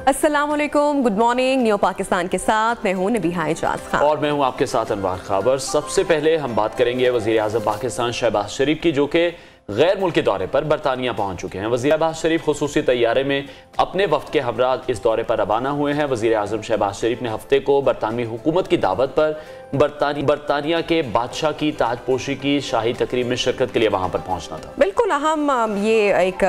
अस्सलाम वालेकुम, good morning. New Pakistan के साथ मैं हूं नबीहा इजाज खान और मैं हूं आपके साथ अनवार खाबर। सबसे पहले हम बात करेंगे वज़ीर आज़म पाकिस्तान शहबाज शरीफ की, जो कि गैर मुल्की दौरे पर बरतानिया पहुंच चुके हैं। वज़ीर शहबाज शरीफ खुसूसी तैयारे में अपने वफ्द के हमरा इस दौरे पर रवाना हुए हैं। वज़ीर आज़म शहबाज शरीफ ने हफ्ते को बरतानवी हुकूमत की दावत पर बरतानिया के बादशाह की ताजपोशी की शाही तकरीब में शिरकत के लिए वहां पर पहुंचना था। बिल्कुल अहम ये एक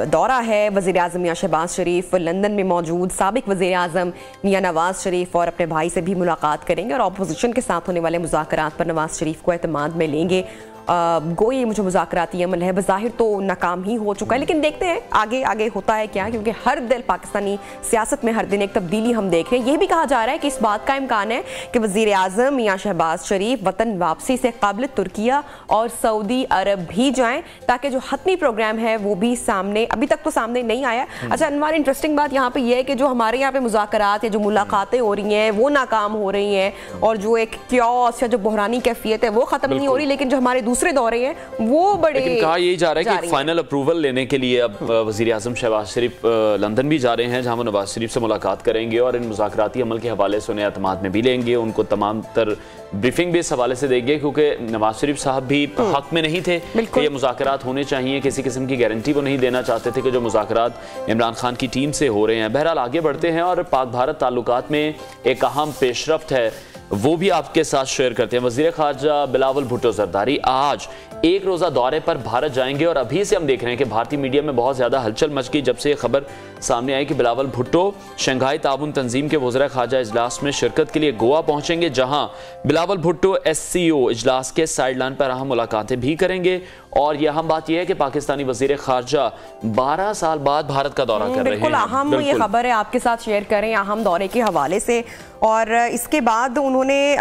दौरा है। वज़ीर आज़म मियां शहबाज शरीफ लंदन में मौजूद साबिक वज़ीर आज़म मियां नवाज शरीफ और अपने भाई से भी मुलाकात करेंगे और अपोजिशन के साथ होने वाले मुज़ाकरात पर नवाज शरीफ को एतमाद में लेंगे। गोई मुझे मुज़ाकराती अमल है बज़ाहिर तो नाकाम ही हो चुका है, लेकिन देखते हैं आगे आगे होता है क्या, क्योंकि हर दिन पाकिस्तानी सियासत में हर दिन एक तब्दीली हम देख रहे हैं। यह भी कहा जा रहा है कि इस बात का इम्कान है कि वज़ीर आज़म मियां शहबाज शरीफ वतन वापसी से काबिल तुर्किया और सऊदी अरब भी जाएं, ताकि जो हतमी प्रोग्राम है वो भी सामने, अभी तक तो सामने नहीं आया। अच्छा अनवार, इंटरेस्टिंग बात यहाँ पे ये है कि जो हमारे यहाँ पे मुज़ाकरात या जो मुलाकातें हो रही हैं वो नाकाम हो रही हैं और जो एक क्योस या जो बहरानी कैफियत है वो ख़त्म नहीं हो रही, लेकिन जो हमारे दूसरे दौरे हैं वो बड़े। लेकिन कहा यही जा रहा है कि फाइनल अप्रूवल लेने के लिए अब वज़ीर आज़म शहबाज शरीफ लंदन भी जा रहे हैं, जहां वो नवाज शरीफ से मुलाकात करेंगे और इन मुज़ाकराती अमल के हवाले से उन्हें एतमाद में भी लेंगे, उनको तमाम तर ब्रीफिंग भी इस हवाले से देंगे, क्योंकि नवाज शरीफ साहब भी हक में नहीं थे कि ये मुज़ाकरात होने चाहिए। किसी किस्म की गारंटी वो नहीं देना चाहते थे कि जो मुज़ाकरात इमरान खान की टीम से हो रहे हैं। बहरहाल आगे बढ़ते हैं और पाक भारत ताल्लुकात में एक अहम पेशरफ्त है, वो भी आपके साथ शेयर करते हैं। वज़ीर ख़ारजा बिलावल भुट्टो ज़रदारी आज एक रोज़ा दौरे पर भारत जाएंगे और अभी से हम देख रहे हैं कि भारतीय मीडिया में बहुत ज़्यादा हलचल मच गई जब से ये खबर सामने आई कि बिलावल भुट्टो शंघाई ताउन तंजीम के वज़ीर ख़ारजा इजलास में शिरकत के लिए गोवा पहुंचेंगे, जहां बिलावल भुट्टो SCO इजलास के साइडलाइन पर अहम मुलाकातें भी करेंगे। और यह अहम बात यह है कि पाकिस्तानी वज़ीर ख़ारजा 12 साल बाद भारत का दौरा कर रहे हैं। बिल्कुल अहम ये खबर है, आपके साथ शेयर करें अहम दौरे के हवाले से। और इसके बाद उन्होंने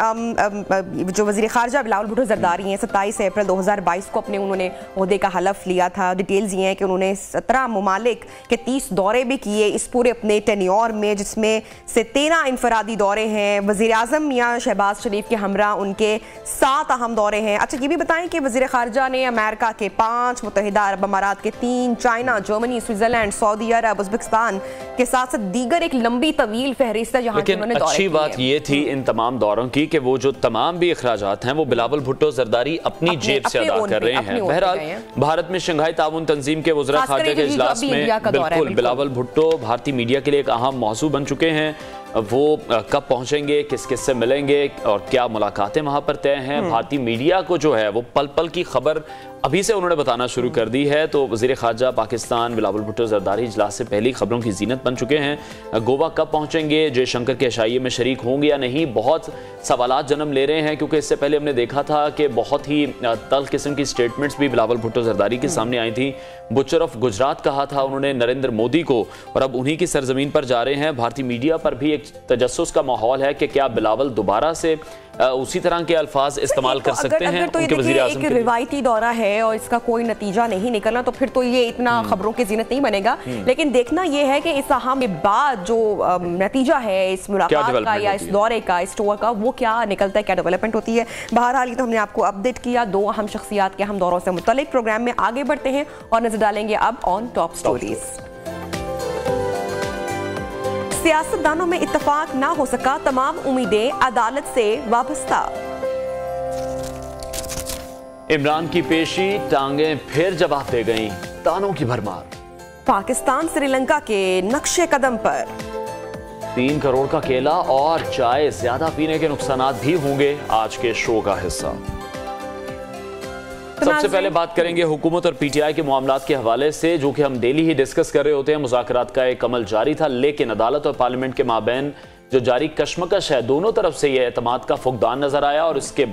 जो वज़ीर ख़ारजा बिलावल भुट्टो ज़रदारी हैं 27 अप्रैल 2022 को अपने उन्होंने ओहदे का हलफ लिया था। डिटेल्स ये हैं कि उन्होंने 17 ममालिक के 30 दौरे भी किए इस पूरे अपने टेन्योर में, जिसमें से 13 इनफरादी दौरे हैं। वज़ीर आज़म मियां शहबाज शरीफ के हमरा उनके 7 अहम दौरे हैं। अच्छा ये भी बताएं कि वज़ीर ख़ारजा ने अमेरिका के 5, मुत्तहिदा अरब अमारात के 3, चाइना, जर्मनी, स्विट्ज़रलैंड, सऊदी अरब, उज़्बेकिस्तान के साथ साथ दीगर एक लंबी तवील फहरिस्त है जहाँ उन्होंने दौरे। बात ये थी इन तमाम दौरों की कि वो जो तमाम भी अखराजात हैं वो बिलावल भुट्टो ज़रदारी अपनी जेब से अदा कर रहे हैं। बहरहाल भारत में शंघाई ताउन तंजीम के वज़ीर ख़ारजा के इजलास में बिल्कुल बिलावल भुट्टो भारतीय मीडिया के लिए एक अहम मौजू बन चुके हैं। वो कब पहुंचेंगे, किस किस से मिलेंगे और क्या मुलाकातें वहां पर तय हैं। भारतीय मीडिया को जो है वो पल पल की खबर अभी से उन्होंने बताना शुरू कर दी है। तो वज़ीर ख़ारजा पाकिस्तान बिलावल भुट्टो ज़रदारी इजलास से पहली खबरों की जीनत बन चुके हैं। गोवा कब पहुंचेंगे, जयशंकर के अशाइये में शरीक होंगे या नहीं, बहुत सवालात जन्म ले रहे हैं, क्योंकि इससे पहले हमने देखा था कि बहुत ही तल्ख किस्म की स्टेटमेंट्स भी बिलावल भुट्टो ज़रदारी के सामने आई थी। बुचर ऑफ गुजरात कहा था उन्होंने नरेंद्र मोदी को, और अब उन्हीं की सरजमीन पर जा रहे हैं। भारतीय मीडिया पर भी एक तजस्सुस का माहौल है कि क्या बिलावल दोबारा से उसी तरह के अल्फाज इस्तेमाल कर सकते हैं। तो उनके वज़ीर आज़म एक रिवायती दौरा है और इसका कोई नतीजा नहीं निकलना, तो फिर तो ये इतना खबरों की जीनत नहीं बनेगा। लेकिन देखना ये है कि इस अहम के बाद जो नतीजा है इस मुलाकात का या इस दौरे का, इस टूर का, वो क्या निकलता है, क्या डेवलपमेंट होती है। बहरहाल ये तो हमने आपको अपडेट किया 2 अहम शख्सियात के अहम दौरों से मुतल्लिक। प्रोग्राम में आगे बढ़ते हैं और नजर डालेंगे अब ऑन टॉप स्टोरीज। सियासतदानों में इत्तेफाक ना हो सका, तमाम उम्मीदें अदालत से वाबस्ता। इमरान की पेशी टांगें फिर जवाब दे गईं, तानों की भरमार। पाकिस्तान श्रीलंका के नक्शे कदम पर। 3 करोड़ का केला और चाय ज्यादा पीने के नुकसानात भी होंगे आज के शो का हिस्सा। सबसे पहले बात करेंगे हुकूमत और PTI के मामलात के हवाले से, जो कि हम डेली ही डिस्कस कर रहे होते हैं। मुज़ाकरात का एक अमल जारी था, लेकिन अदालत और पार्लियामेंट के माबैन जो जारी कशमकश है, दोनों तरफ से यह एतमाद का फुकदान नजर आया। और इसके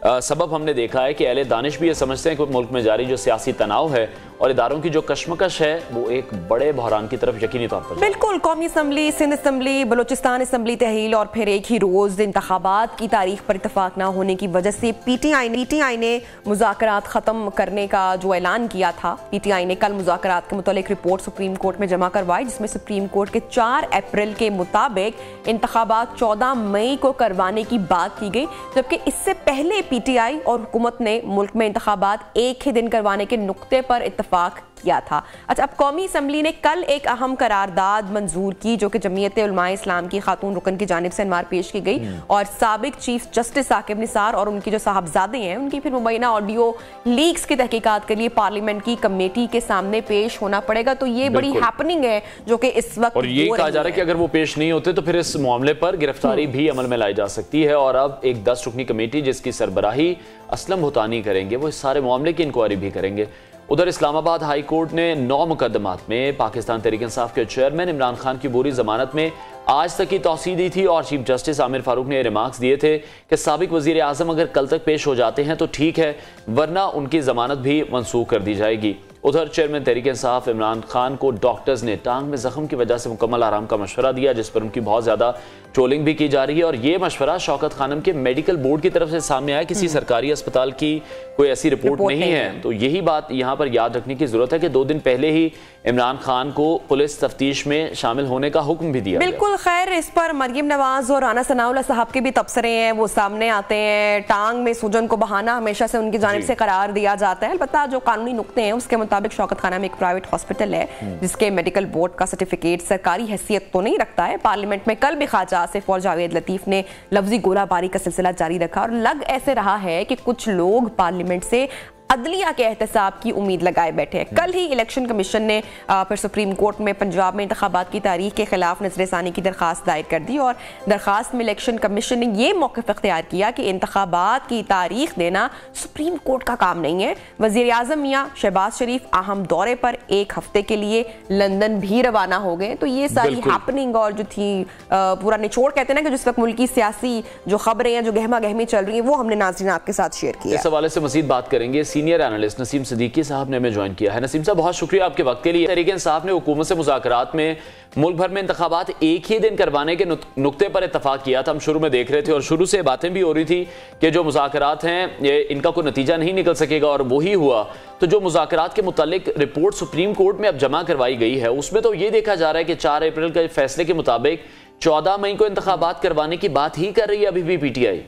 सबब हमने देखा है कि अहले दानिश भी ये समझते हैं कि मुल्क में जारी जो सियासी तनाव है और इदारों की जो कशमकश है वो एक बड़े बहरान की तरफ यकीनी तौर पर। बिल्कुल, कौमी assembly, Sindh assembly, Balochistan assembly तहलील और फिर एक ही रोज़ इंतखाबात की तारीख पर इतफाक ना होने की वजह से PTI ने मुज़ाकरात ख़त्म करने का जो ऐलान किया था। PTI ने कल मुज़ाकरात के मुतालिक रिपोर्ट सुप्रीम कोर्ट में जमा करवाई, जिसमें सुप्रीम कोर्ट के 4 अप्रैल के मुताबिक इंतखाबात 14 मई को करवाने की बात की गई, जबकि इससे पहले PTI और हुकूमत ने मुल्क में इंतखाबात एक ही दिन करवाने के नुक्ते पर इत्तफाक किया था। अच्छा, अब कौमी असम्बली ने कल एक अहम करारदाद मंजूर की जो कि जमीयत उलमाए इस्लाम की खातून रुकन की जानिब से इनमार पेश की गई और साबिक चीफ जस्टिस साकिब निसार और उनकी जो साहबजादे हैं उनकी फिर मुबैना ऑडियो लीक्स की तहकीकात के लिए पार्लियामेंट की कमेटी के सामने पेश होना पड़ेगा। तो ये बड़ी हैपनिंग है जो कि इस वक्त और ये कहा जा रहा है कि अगर वो पेश नहीं होते तो फिर इस मामले पर गिरफ्तारी भी अमल में लाई जा सकती है। और अब एक 10 रुकनी कमेटी जिसकी सरबराही असलम भुतानी करेंगे वो इस सारे मामले की इंक्वायरी भी करेंगे। उधर इस्लामाबाद हाई कोर्ट ने 9 मुकदमात में पाकिस्तान तहरीक इंसाफ के चेयरमैन इमरान खान की पूरी जमानत में आज तक की तौसीह दी थी और चीफ जस्टिस आमिर फारूक ने रिमार्क्स दिए थे कि साबिक वजीर आजम अगर कल तक पेश हो जाते हैं तो ठीक है, वरना उनकी जमानत भी मनसूख कर दी जाएगी। उधर चेयरमैन तहरीक इंसाफ इमरान खान को डॉक्टर्स ने टांग में जख्म की वजह से मुकम्मल आराम का मशवरा दिया, जिस पर उनकी बहुत ज्यादा ट्रोलिंग भी की जा रही है। और ये मशवरा शौकत खानम के मेडिकल बोर्ड की तरफ से सामने आया, किसी सरकारी अस्पताल की कोई ऐसी रिपोर्ट नहीं है। तो यही बात यहाँ पर याद रखने की जरूरत है कि 2 दिन पहले ही इमरान खान को पुलिस तफ्तीश में शामिल होने का हुक्म भी दिया। बिल्कुल, खैर इस पर मरियम नवाज और राना सनाउल्लाह साहब के भी तबसरे हैं, वो सामने आते हैं। टांग में सूजन को बहाना हमेशा से उनकी जानिब से करार दिया जाता है। अलबत्ता जो कानूनी नुक्ते हैं उसके मुताबिक शौकत खाना में एक प्राइवेट हॉस्पिटल है जिसके मेडिकल बोर्ड का सर्टिफिकेट सरकारी हैसियत तो नहीं रखता है। पार्लियामेंट में कल भी ख्वाजा आसिफ और जावेद लतीफ ने लफ्जी गोलाबारी का सिलसिला जारी रखा और लग ऐसे रहा है कि कुछ लोग पार्लियामेंट से अदलिया के एहतसाब की उम्मीद लगाए बैठे हैं। कल ही इलेक्शन कमीशन ने फिर सुप्रीम कोर्ट में पंजाब में इंतखाबात की तारीख के खिलाफ नजरसानी की दरखास्त दायर कर दी और दरखास्त में इलेक्शन कमीशन ने यह मौक़िफ़ इख्तियार किया कि इंतखाबात की तारीख देना सुप्रीम कोर्ट का काम नहीं है। वज़ीर आज़म मियां शहबाज शरीफ अहम दौरे पर 1 हफ्ते के लिए लंदन भी रवाना हो गए। तो ये सारी हैपनिंग और जो थी पूरा निचोड़ कहते हैं ना कि जिस वक्त मुल्की सियासी जो खबरें हैं जो गहमा गहमी चल रही है वो हमने नाज़रीन आपके साथ शेयर किया। इस हवाले से मज़ीद बात करेंगे। सीनियर एनालिस्ट नसीम सिद्दीकी साहब ने हमें ज्वाइन किया है। नसीम साहब, बहुत शुक्रिया आपके वक्त के लिए। तहरीक इंसाफ ने हुकूमत से मुज़ाकरात में मुल्क भर में इंतखाबात एक ही दिन करवाने के नुक्ते पर इत्तफाक किया था। हम शुरू में देख रहे थे और शुरू से बातें भी हो रही थी कि जो मुज़ाकरात हैं ये इनका कोई नतीजा नहीं निकल सकेगा और वही हुआ। तो जो मुज़ाकरात के मुतालिक रिपोर्ट सुप्रीम कोर्ट में अब जमा करवाई गई है उसमें तो ये देखा जा रहा है कि 4 अप्रैल के फैसले के मुताबिक 14 मई को इंतखाबात करवाने की बात ही कर रही है अभी भी PTI।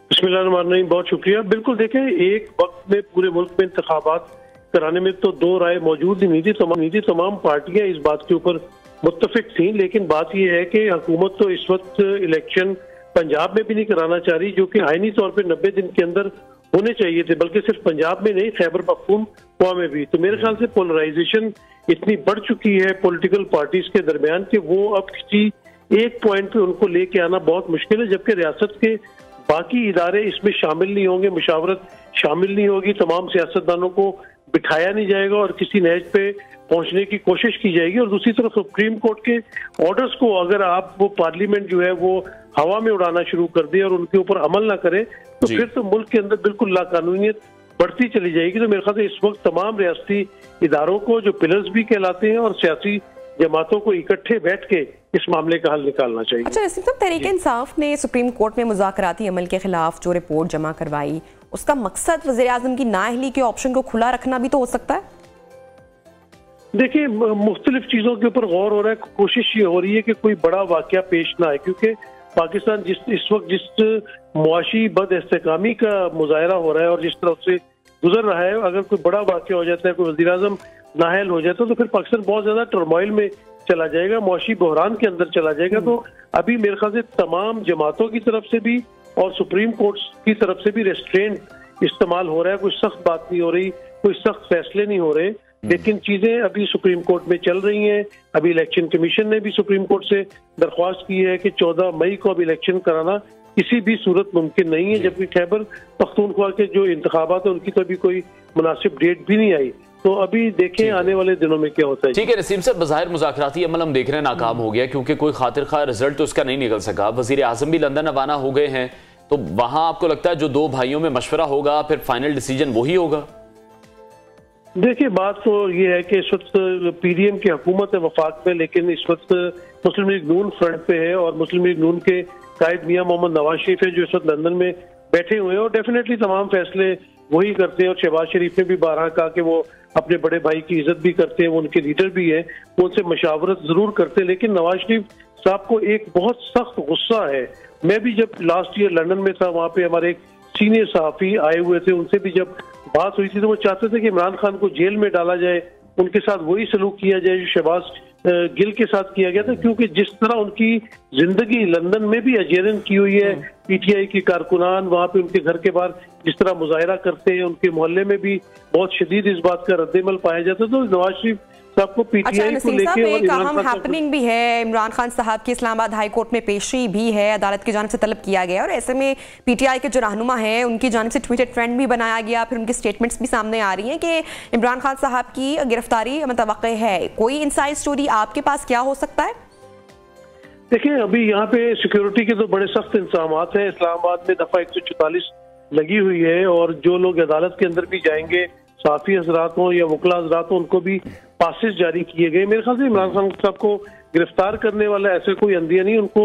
बिस्मिल्लाहिर्रहमानिर्रहीम, बहुत शुक्रिया। बिल्कुल देखें, एक वक्त में पूरे मुल्क में इंतखाबात कराने में तो 2 राय मौजूद ही नहीं थी। तमाम पार्टियां इस बात के ऊपर मुत्तफिक थी। लेकिन बात यह है कि हुकूमत तो इस वक्त इलेक्शन पंजाब में भी नहीं कराना चाह रही, जो कि आईनी तौर पर 90 दिन के अंदर होने चाहिए थे, बल्कि सिर्फ पंजाब में नहीं, खैबर पख्तूनख्वा में भी। तो मेरे ख्याल से पोलराइजेशन इतनी बढ़ चुकी है पॉलिटिकल पार्टीज के दरमियान कि वो अब किसी एक पॉइंट पे उनको लेके आना बहुत मुश्किल है, जबकि रियासत के बाकी इदारे इसमें शामिल नहीं होंगे, मुशावरत शामिल नहीं होगी, तमाम सियासतदानों को बिठाया नहीं जाएगा और किसी नहज पे पहुंचने की कोशिश की जाएगी। और दूसरी तरफ सुप्रीम कोर्ट के ऑर्डर्स को अगर आप वो पार्लियामेंट जो है वो हवा में उड़ाना शुरू कर दे और उनके ऊपर अमल ना करे तो फिर तो मुल्क के अंदर बिल्कुल लाकानूनियत बढ़ती चली जाएगी। तो मेरे ख्याल से इस वक्त तमाम रियासती इदारों को जो पिलर्स भी कहलाते हैं और सियासी जमातों को इकट्ठे बैठ के इस मामले का हल निकालना चाहिए। अच्छा नसीम साहब, तहरीक इंसाफ ने सुप्रीम कोर्ट में मुज़ाकराती अमल के खिलाफ जो रिपोर्ट जमा करवाई उसका मकसद वज़ीर आज़म की नाअहली के ऑप्शन को खुला रखना भी तो हो सकता है। देखिए, मुख्तलिफ चीजों के ऊपर गौर हो रहा है। कोशिश ये हो रही है कि कोई बड़ा वाकया पेश ना आए, क्योंकि पाकिस्तान इस वक्त जिस मुआशी बदइस्तेकामी का मुजाहरा हो रहा है और जिस तरफ से गुजर रहा है, अगर कोई बड़ा वाकया हो जाता है, कोई वज़ीर आज़म नाअहल हो जाता है तो फिर पाकिस्तान बहुत ज्यादा टर्मोइल में चला जाएगा, मुआशी बहरान के अंदर चला जाएगा। तो अभी मेरे ख्याल से तमाम जमातों की तरफ से भी और सुप्रीम कोर्ट की तरफ से भी रेस्ट्रेंट इस्तेमाल हो रहा है। कोई सख्त बात नहीं हो रही, कोई सख्त फैसले नहीं हो रहे, लेकिन चीजें अभी सुप्रीम कोर्ट में चल रही हैं। अभी इलेक्शन कमीशन ने भी सुप्रीम कोर्ट से दरख्वास्त की है कि 14 मई को अब इलेक्शन कराना किसी भी सूरत मुमकिन नहीं है, जबकि खैबर पख्तूनख्वा के जो इंतखाबात है उनकी तो अभी कोई मुनासिब डेट भी नहीं आई। तो अभी देखें आने वाले दिनों में क्या होता है। ठीक है नसीम साहब, बज़ाहिर मुज़ाकराती अमल हम देख रहे हैं नाकाम हो गया क्योंकि कोई खातिर खा रिजल्ट तो उसका नहीं निकल सका। वज़ीर आज़म भी लंदन रवाना हो गए हैं, तो वहां आपको लगता है जो 2 भाइयों में मशवरा होगा फिर फाइनल डिसीजन वही होगा? देखिए, बात तो ये है कि इस वक्त PDM की हुकूमत है वफाक में, लेकिन इस वक्त मुस्लिम लीग नून फ्रंट पे है और मुस्लिम लीग नून के कायद मियां मोहम्मद नवाज शरीफ है जो इस वक्त लंदन में बैठे हुए हैं और डेफिनेटली तमाम फैसले वही करते हैं। और शहबाज शरीफ ने भी बारहा कहा कि वो अपने बड़े भाई की इज्जत भी करते हैं, वो उनके लीडर भी हैं, वो उनसे मशावरत जरूर करते हैं। लेकिन नवाज शरीफ साहब को एक बहुत सख्त गुस्सा है। मैं भी जब लास्ट ईयर लंदन में था, वहाँ पे हमारे एक सीनियर सहाफी आए हुए थे, उनसे भी जब बात हुई थी तो वो चाहते थे कि इमरान खान को जेल में डाला जाए, उनके साथ वही सलूक किया जाए जो शहबाज गिल के साथ किया गया था। क्योंकि जिस तरह उनकी जिंदगी लंदन में भी अजेरन की हुई है, पीटीआई की कारकुनान वहाँ पे उनके घर के बाहर जिस तरह मुजाहरा करते हैं, उनके मोहल्ले में भी बहुत शदीद इस बात का रद्देमल पाया जाता है। तो नवाज शरीफ साहब को पीटीआई को लेके एक अहम हैपनिंग भी है, इमरान खान साहब की इस्लामाबाद हाई कोर्ट में पेशी भी है, अदालत की जानिब से तलब किया गया और ऐसे में पीटीआई के जो रहनुमा हैं उनकी जानिब से ट्विटर ट्रेंड भी बनाया गया, फिर उनकी स्टेटमेंट्स भी सामने आ रही हैं कि इमरान खान साहब की गिरफ्तारी मुतवक्के है। कोई इनसाइड स्टोरी आपके पास क्या हो सकता है? देखिए, अभी यहाँ पे सिक्योरिटी के तो बड़े सख्त इंतजाम हैं। इस्लामाबाद में दफा 144 लगी हुई है और जो लोग अदालत के अंदर भी जाएंगे, साफी हजरात हों या वकला हजरात हों, उनको भी पासेस जारी किए गए। मेरे ख्याल से इमरान खान साहब को गिरफ्तार करने वाला ऐसे कोई अंदिया नहीं। उनको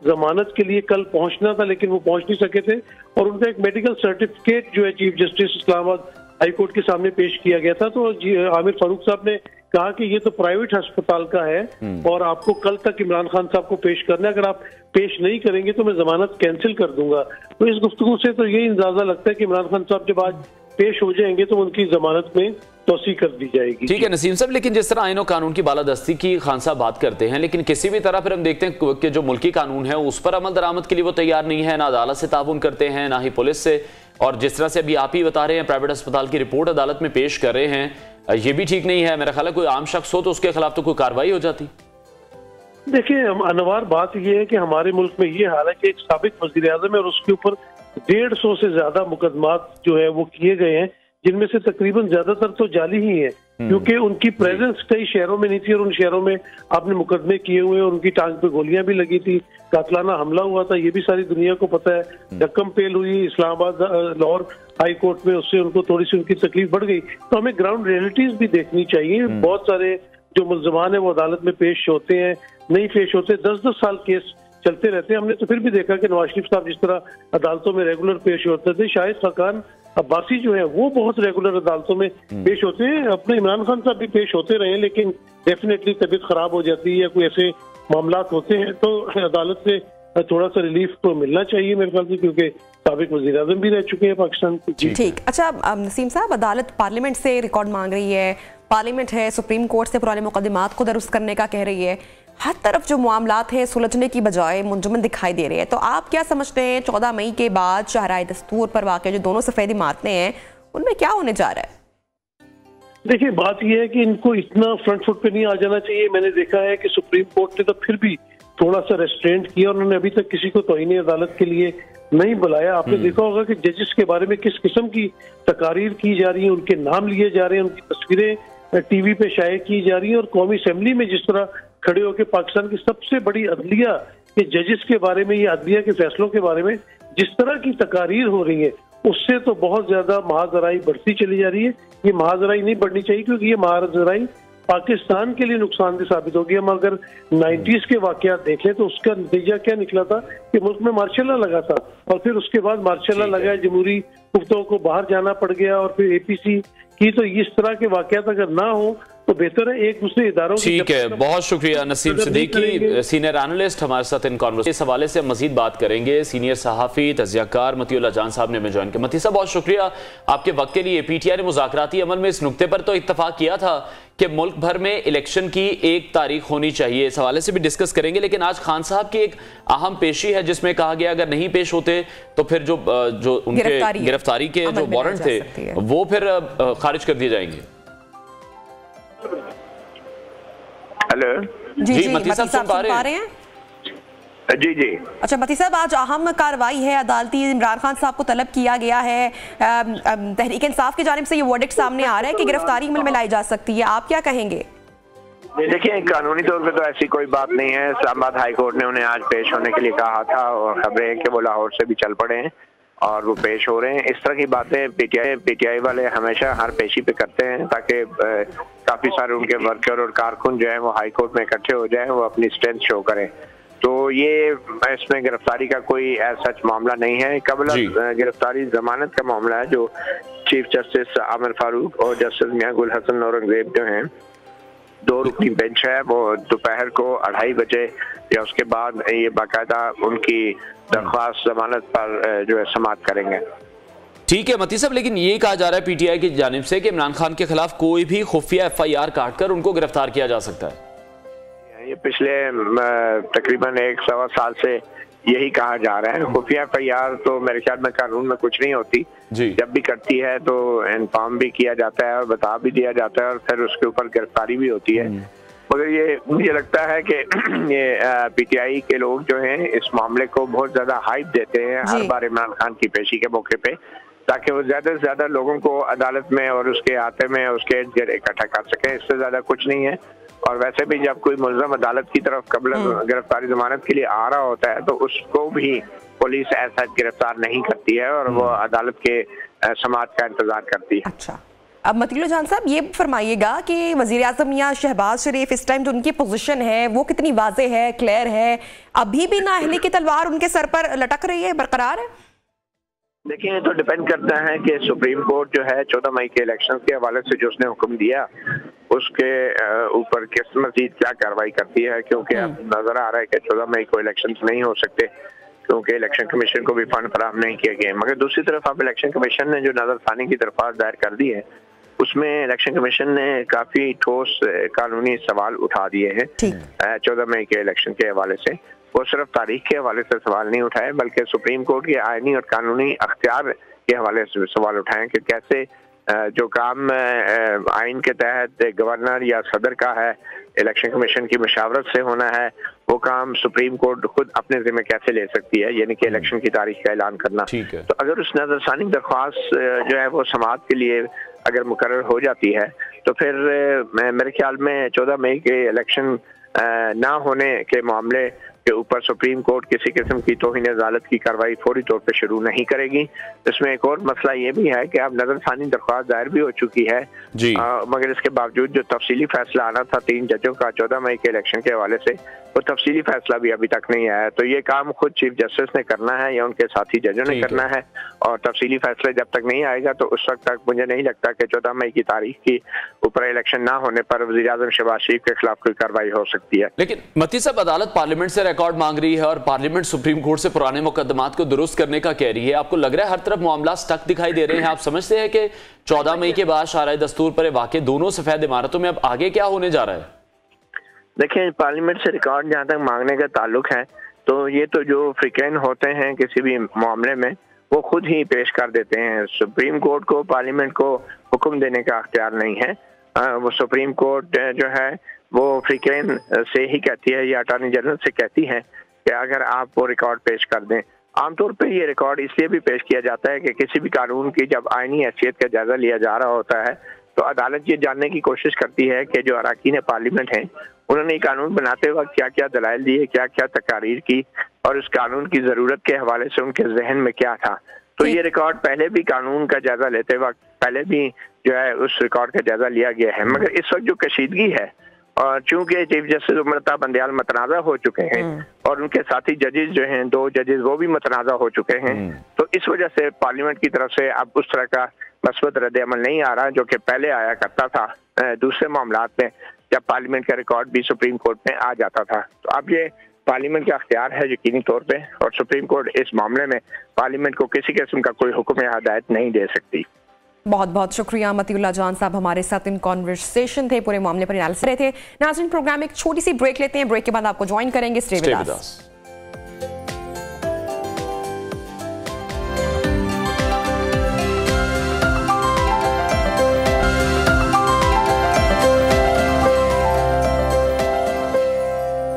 जमानत के लिए कल पहुंचना था लेकिन वो पहुंच नहीं सके थे और उनका एक मेडिकल सर्टिफिकेट जो है chief justice Islamabad high court के सामने पेश किया गया था। तो आमिर फारूक साहब ने कहा कि ये तो प्राइवेट अस्पताल का है और आपको कल तक इमरान खान साहब को पेश करना है, अगर आप पेश नहीं करेंगे तो मैं जमानत कैंसिल कर दूंगा। तो इस गुफ्तगू से तो यही अंदाजा लगता है कि इमरान खान साहब जब आज पेश हो जाएंगे तो उनकी जमानत में तोसी कर दी जाएगी। ठीक है नसीम साहब, लेकिन जिस तरह आईन और कानून की बालादस्ती की खान साहब बात करते हैं, लेकिन किसी भी तरह फिर हम देखते हैं कि जो मुल्की कानून है उस पर अमल दरामद के लिए वो तैयार नहीं है, ना अदालत से ताउन करते हैं ना ही पुलिस से। और जिस तरह से अभी आप ही बता रहे हैं प्राइवेट अस्पताल की रिपोर्ट अदालत में पेश कर रहे हैं, ये भी ठीक नहीं है। मेरा ख्याल है कोई आम शख्स हो तो उसके खिलाफ तो कोई कार्रवाई हो जाती। देखिए, अनवार बात यह है कि हमारे मुल्क में ये हाल है कि एक साबिक वजीर आजम है और उसके ऊपर 150 से ज्यादा मुकदमात जो है वो किए गए हैं, जिनमें से तकरीबन ज्यादातर तो जाली ही है क्योंकि उनकी प्रेजेंस कई शहरों में नहीं थी और उन शहरों में आपने मुकदमे किए हुए और उनकी टांग पे गोलियां भी लगी थी, कातलाना हमला हुआ था, ये भी सारी दुनिया को पता है। ढक्कम पेल हुई इस्लामाबाद लाहौर हाई कोर्ट में, उससे उनको थोड़ी सी उनकी तकलीफ बढ़ गई। तो हमें ग्राउंड रियलिटीज भी देखनी चाहिए। बहुत सारे जो मुल्जमान है वो अदालत में पेश होते हैं, नहीं पेश होते, 10-10 साल केस चलते रहते हैं। हमने तो फिर भी देखा कि नवाज शरीफ साहब जिस तरह अदालतों में रेगुलर पेश होते थे, शाहिद खाकान अब्बासी जो है वो बहुत रेगुलर अदालतों में पेश होते हैं। अपने इमरान खान साहब भी पेश होते रहे, लेकिन डेफिनेटली तबीयत खराब हो जाती है या कोई ऐसे मामलात होते हैं तो अदालत से थोड़ा सा रिलीफ तो मिलना चाहिए मेरे ख्याल से, क्योंकि साबिक वज़ीर आज़म भी रह चुके हैं पाकिस्तान की। ठीक, अच्छा नसीम साहब, अदालत पार्लियामेंट से रिकॉर्ड मांग रही है, पार्लियामेंट है सुप्रीम कोर्ट से पुराने मुकदमात को दुरुस्त करने का कह रही है, हर तरफ जो मामलात हैं सुलझने की बजाय मुंजमन दिखाई दे रहे हैं। तो आप क्या समझते हैं 14 मई के बाद शाहराए दस्तूर पर वाक़ जो दोनों सफेद इमारतें हैं उनमें क्या होने जा रहा है? देखिए, बात यह है कि इनको इतना फ्रंट फुट पे नहीं आ जाना चाहिए। मैंने देखा है कि सुप्रीम कोर्ट ने तो फिर भी थोड़ा सा रेस्ट्रेंट किया, उन्होंने अभी तक किसी को तौहीन अदालत के लिए नहीं बुलाया। आपने देखा होगा कि जजेस के बारे में किस किस्म की तकारीर की जा रही है, उनके नाम लिए जा रहे हैं, उनकी तस्वीरें टीवी पे शाये की जा रही है और कौमी असेंबली में जिस तरह खड़े होकर पाकिस्तान की सबसे बड़ी अदलिया के जजेस के बारे में, ये अदलिया के फैसलों के बारे में जिस तरह की तकारीर हो रही है, उससे तो बहुत ज्यादा महाजराई बढ़ती चली जा रही है। ये महाजराई नहीं बढ़नी चाहिए क्योंकि ये महाजराई पाकिस्तान के लिए नुकसानदेह साबित होगी। हम अगर 90s के वाकयात देखें तो उसका नतीजा क्या निकला था कि मुल्क में मार्शल लॉ लगा था और फिर उसके बाद मार्शल लॉ लगा, जमहूरी कुफ्तों को बाहर जाना पड़ गया और फिर APC की। तो इस तरह के वाकयात अगर ना हो तो बेहतर है एक दूसरे इदारों। ठीक है, बहुत शुक्रिया नसीम सिद्दीकी, सीनियर एनालिस्ट हमारे साथ इन कॉन्वर्सेशन। इस हवाले से मजीद बात करेंगे सीनियर सहाफ़ी तज़कियाकार मतीउल्लाह जान साहब ने हमें ज्वाइन किया। मती साहब, बहुत शुक्रिया आपके वक्त के लिए। PTI ने मुज़ाकराती अमल में इस नुक्ते पर तो इत्तफाक किया था कि मुल्क भर में इलेक्शन की 1 तारीख होनी चाहिए, इस हवाले से भी डिस्कस करेंगे। लेकिन आज खान साहब की एक अहम पेशी है जिसमें कहा गया अगर नहीं पेश होते तो फिर जो उनके गिरफ्तारी के जो वारंट थे वो फिर खारिज कर दिए जाएंगे। हेलो जी मती साहब सुन पा रहे हैं? जी जी। अच्छा मती साहब, आज अहम कार्रवाई है अदालती, इमरान खान साहब को तलब किया गया है, तहरीक इंसाफ की जानिब से ये वर्डिक्ट सामने आ रहा है कि गिरफ्तारी अमल में लाई जा सकती है, आप क्या कहेंगे? देखिए, कानूनी तौर पे तो ऐसी कोई बात नहीं है। इस्लामाबाद हाई कोर्ट ने उन्हें आज पेश होने के लिए कहा था और खबरें हैं कि वो लाहौर से भी चल पड़े हैं और वो पेश हो रहे हैं। इस तरह की बातें पीटीआई वाले हमेशा हर पेशी पे करते हैं ताकि काफी सारे उनके वर्कर और कारकुन जो है वो हाई कोर्ट में इकट्ठे हो जाएं, वो अपनी स्ट्रेंथ शो करें। तो ये इसमें गिरफ्तारी का कोई सच मामला नहीं है। कबल गिरफ्तारी जमानत का मामला है जो चीफ जस्टिस आमिर फारूक और जस्टिस मियां गुल हसन औरंगजेब जो हैं 2 रुकनी बेंच है, वो दोपहर को 2:30 बजे या उसके बाद ये बाकायदा उनकी दरख्वास्त जमानत पर जो है समाअत करेंगे। ठीक है मती साहब, लेकिन ये कहा जा रहा है पीटीआई की जानिब से कि इमरान खान के खिलाफ कोई भी खुफिया FIR काटकर उनको गिरफ्तार किया जा सकता है। ये पिछले तकरीबन 1-1.25 साल से यही कहा जा रहा है। खुफिया FIR तो मेरे ख्याल में कानून में कुछ नहीं होती, जब भी करती है तो इन्फॉर्म भी किया जाता है और बता भी दिया जाता है और फिर उसके ऊपर गिरफ्तारी भी होती है। मगर ये मुझे लगता है कि ये पीटीआई के लोग जो हैं इस मामले को बहुत ज्यादा हाइप देते हैं हर बार इमरान खान की पेशी के मौके पे, ताकि वो ज्यादा से ज्यादा लोगों को अदालत में और उसके अहाते में उसके इर्द गिर्द इकट्ठा कर सकें। इससे ज्यादा कुछ नहीं है। और वैसे भी जब कोई मुल्ज़म अदालत की तरफ कबल गिरफ्तारी जमानत के लिए आ रहा होता है तो उसको भी पुलिस ऐसा गिरफ्तार नहीं करती है और वो अदालत के समाअत का इंतजार करती है। अच्छा, अब मतीउल्लाह जान साहब ये फरमाइएगा कि वज़ीर आज़म या शहबाज शरीफ इस टाइम जो उनकी पोजीशन है वो कितनी वाज़ेह है, क्लियर है? अभी भी नाअहली की तलवार उनके सर पर लटक रही है, बरकरार है? देखिए, तो डिपेंड करता है कि सुप्रीम कोर्ट जो है 14 मई के इलेक्शन के हवाले से जो उसने हुक्म दिया उसके ऊपर किस मजीद क्या कार्रवाई करती है, क्योंकि अब नजर आ रहा है कि 14 मई को इलेक्शन नहीं हो सकते क्योंकि इलेक्शन कमीशन को भी फंड फराहम नहीं किए गए। मगर दूसरी तरफ अब इलेक्शन कमीशन ने जो नजरसानी की दरख्वास्त दायर कर दी है उसमें इलेक्शन कमीशन ने काफी ठोस कानूनी सवाल उठा दिए हैं 14 मई के इलेक्शन के हवाले से। वो सिर्फ तारीख के हवाले से सवाल नहीं उठाए बल्कि सुप्रीम कोर्ट के आईनी और कानूनी अख्तियार के हवाले से सवाल उठाए कि कैसे जो काम आइन के तहत गवर्नर या सदर का है इलेक्शन कमीशन की मशावरत से होना है वो काम सुप्रीम कोर्ट खुद अपने जिम्मे कैसे ले सकती है, यानी कि इलेक्शन की तारीख का ऐलान करना। तो अगर उस नजरसानी दरख्वास्त जो है वो समाअत के लिए अगर मुकर्रर हो जाती है तो फिर मेरे ख्याल में 14 मई के इलेक्शन ना होने के मामले के ऊपर सुप्रीम कोर्ट किसी किस्म की तौहीन अदालत की कार्रवाई फौरी तौर पर शुरू नहीं करेगी। इसमें एक और मसला ये भी है कि अब नजरसानी दरख्वास्त दायर भी हो चुकी है मगर इसके बावजूद जो तफसीली फैसला आना था 3 जजों का 14 मई के इलेक्शन के हवाले से वो तफसीली फैसला भी अभी तक नहीं आया। तो ये काम खुद चीफ जस्टिस ने करना है या उनके साथी जजों ने करना है और तफसीली फैसला जब तक नहीं आएगा तो उस वक्त तक मुझे नहीं लगता कि 14 मई की तारीख की ऊपर इलेक्शन ना होने पर वज़ीर आज़म शहबाज शरीफ के खिलाफ कोई कार्रवाई हो सकती है। लेकिन मती साहब, अदालत पार्लियामेंट से रिकॉर्ड मांग रही है और पार्लियामेंट सुप्रीम कोर्ट से पुराने मुकदमात को दुरुस्त करने का कह रही है। आपको लग रहा है हर तरफ मामला स्टक दिखाई दे रहे हैं? आप समझते हैं कि 14 मई के बाद शाराए दस्तूर पर वाक़े दोनों सफेद इमारतों में अब आगे क्या होने जा रहा है? देखिए, पार्लियामेंट से रिकॉर्ड जहाँ तक मांगने का ताल्लुक है तो ये तो जो फ्रीक्वेंट होते हैं किसी भी मामले में वो खुद ही पेश कर देते हैं। सुप्रीम कोर्ट को पार्लियामेंट को हुक्म देने का अख्तियार नहीं है। वो सुप्रीम कोर्ट जो है वो फ्रीक्वेंट से ही कहती है या अटॉर्नी जनरल से कहती है कि अगर आप वो रिकॉर्ड पेश कर दें। आमतौर पे ये रिकॉर्ड इसलिए भी पेश किया जाता है कि किसी भी कानून की जब आईनी हैसियत का जायजा लिया जा रहा होता है तो अदालत ये जानने की कोशिश करती है कि जो अरकान पार्लियामेंट हैं उन्होंने कानून बनाते वक्त क्या क्या दलाइल दिए, क्या क्या तकारीर की और उस कानून की जरूरत के हवाले से उनके जहन में क्या था। तो ये रिकॉर्ड पहले भी कानून का जायजा लेते वक्त पहले भी जो है उस रिकॉर्ड का जायजा लिया गया है। मगर इस वक्त जो कशीदगी है और चूंकि चीफ जस्टिस उमरता बंदयाल मतनाज़ा हो चुके हैं और उनके साथी जजेस जो हैं 2 जजेस वो भी मतनाज़ा हो चुके हैं तो इस वजह से पार्लियामेंट की तरफ से अब उस तरह का मस्बत रद्द अमल नहीं आ रहा जो कि पहले आया करता था दूसरे मामलात में जब पार्लियामेंट का रिकॉर्ड भी सुप्रीम कोर्ट में आ जाता था। तो अब ये पार्लियामेंट का अख्तियार है यकीनी तौर पे और सुप्रीम कोर्ट इस मामले में पार्लियामेंट को किसी किस्म का कोई हुक्म या हदायत नहीं दे सकती। बहुत बहुत शुक्रिया मतीउल्लाह जान साहब, हमारे साथ इन कॉन्वर्सेशन थे, पूरे मामले पर एनालिसिस रहे थे। नाज़रीन, प्रोग्राम में एक छोटी सी ब्रेक लेते हैं, ब्रेक के बाद आपको ज्वाइन करेंगे। Stay with us.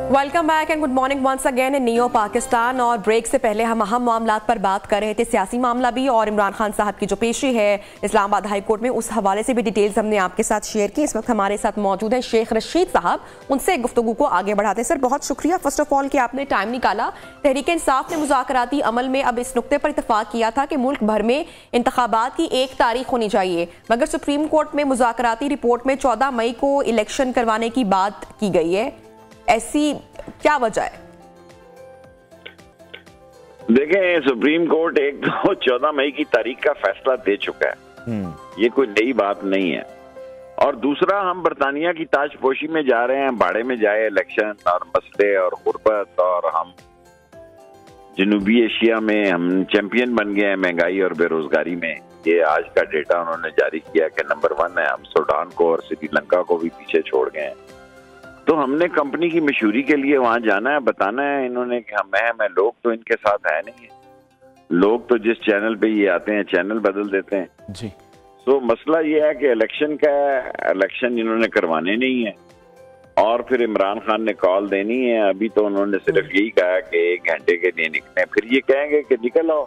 Welcome back and good morning once again in neo Pakistan. और ब्रेक से पहले हम अहम मामलात पर बात कर रहे थे, सियासी मामला भी और इमरान खान साहब की जो पेशी है इस्लामाबाद हाई कोर्ट में उस हवाले से भी डिटेल्स हमने आपके साथ शेयर की। इस वक्त हमारे साथ मौजूद है शेख रशीद साहब, उनसे गुफ्तगू को आगे बढ़ाते हैं। सर, बहुत शुक्रिया फर्स्ट ऑफ ऑल कि आपने टाइम निकाला। तहरीक इंसाफ ने मुज़ाकराती अमल में अब इस नुक्ते पर इत्तफाक किया था कि मुल्क भर में इंतखाबात की 1 तारीख होनी चाहिए, मगर सुप्रीम कोर्ट में मुज़ाकराती रिपोर्ट में 14 मई को इलेक्शन करवाने की बात की गई है। ऐसी क्या वजह है? देखें, सुप्रीम कोर्ट एक तो 14 मई की तारीख का फैसला दे चुका है, ये कोई नई बात नहीं है। और दूसरा, हम बरतानिया की ताजपोशी में जा रहे हैं, बाड़े में जाए इलेक्शन और मसले और गुर्बत, और हम जनूबी एशिया में हम चैंपियन बन गए हैं महंगाई और बेरोजगारी में। ये आज का डेटा उन्होंने जारी किया कि नंबर 1 है। हम सूडान को और श्रीलंका को भी पीछे छोड़ गए हैं। तो हमने कंपनी की मशहूरी के लिए वहां जाना है, बताना है इन्होंने कि मैं लोग तो इनके साथ है नहीं है। लोग तो जिस चैनल पे ये आते हैं चैनल बदल देते हैं जी। तो मसला ये है कि इलेक्शन इन्होंने करवाने नहीं है, और फिर इमरान खान ने कॉल देनी है। अभी तो उन्होंने सिर्फ यही कहा कि 1 घंटे के लिए निकले, फिर ये कहेंगे कि निकल आओ।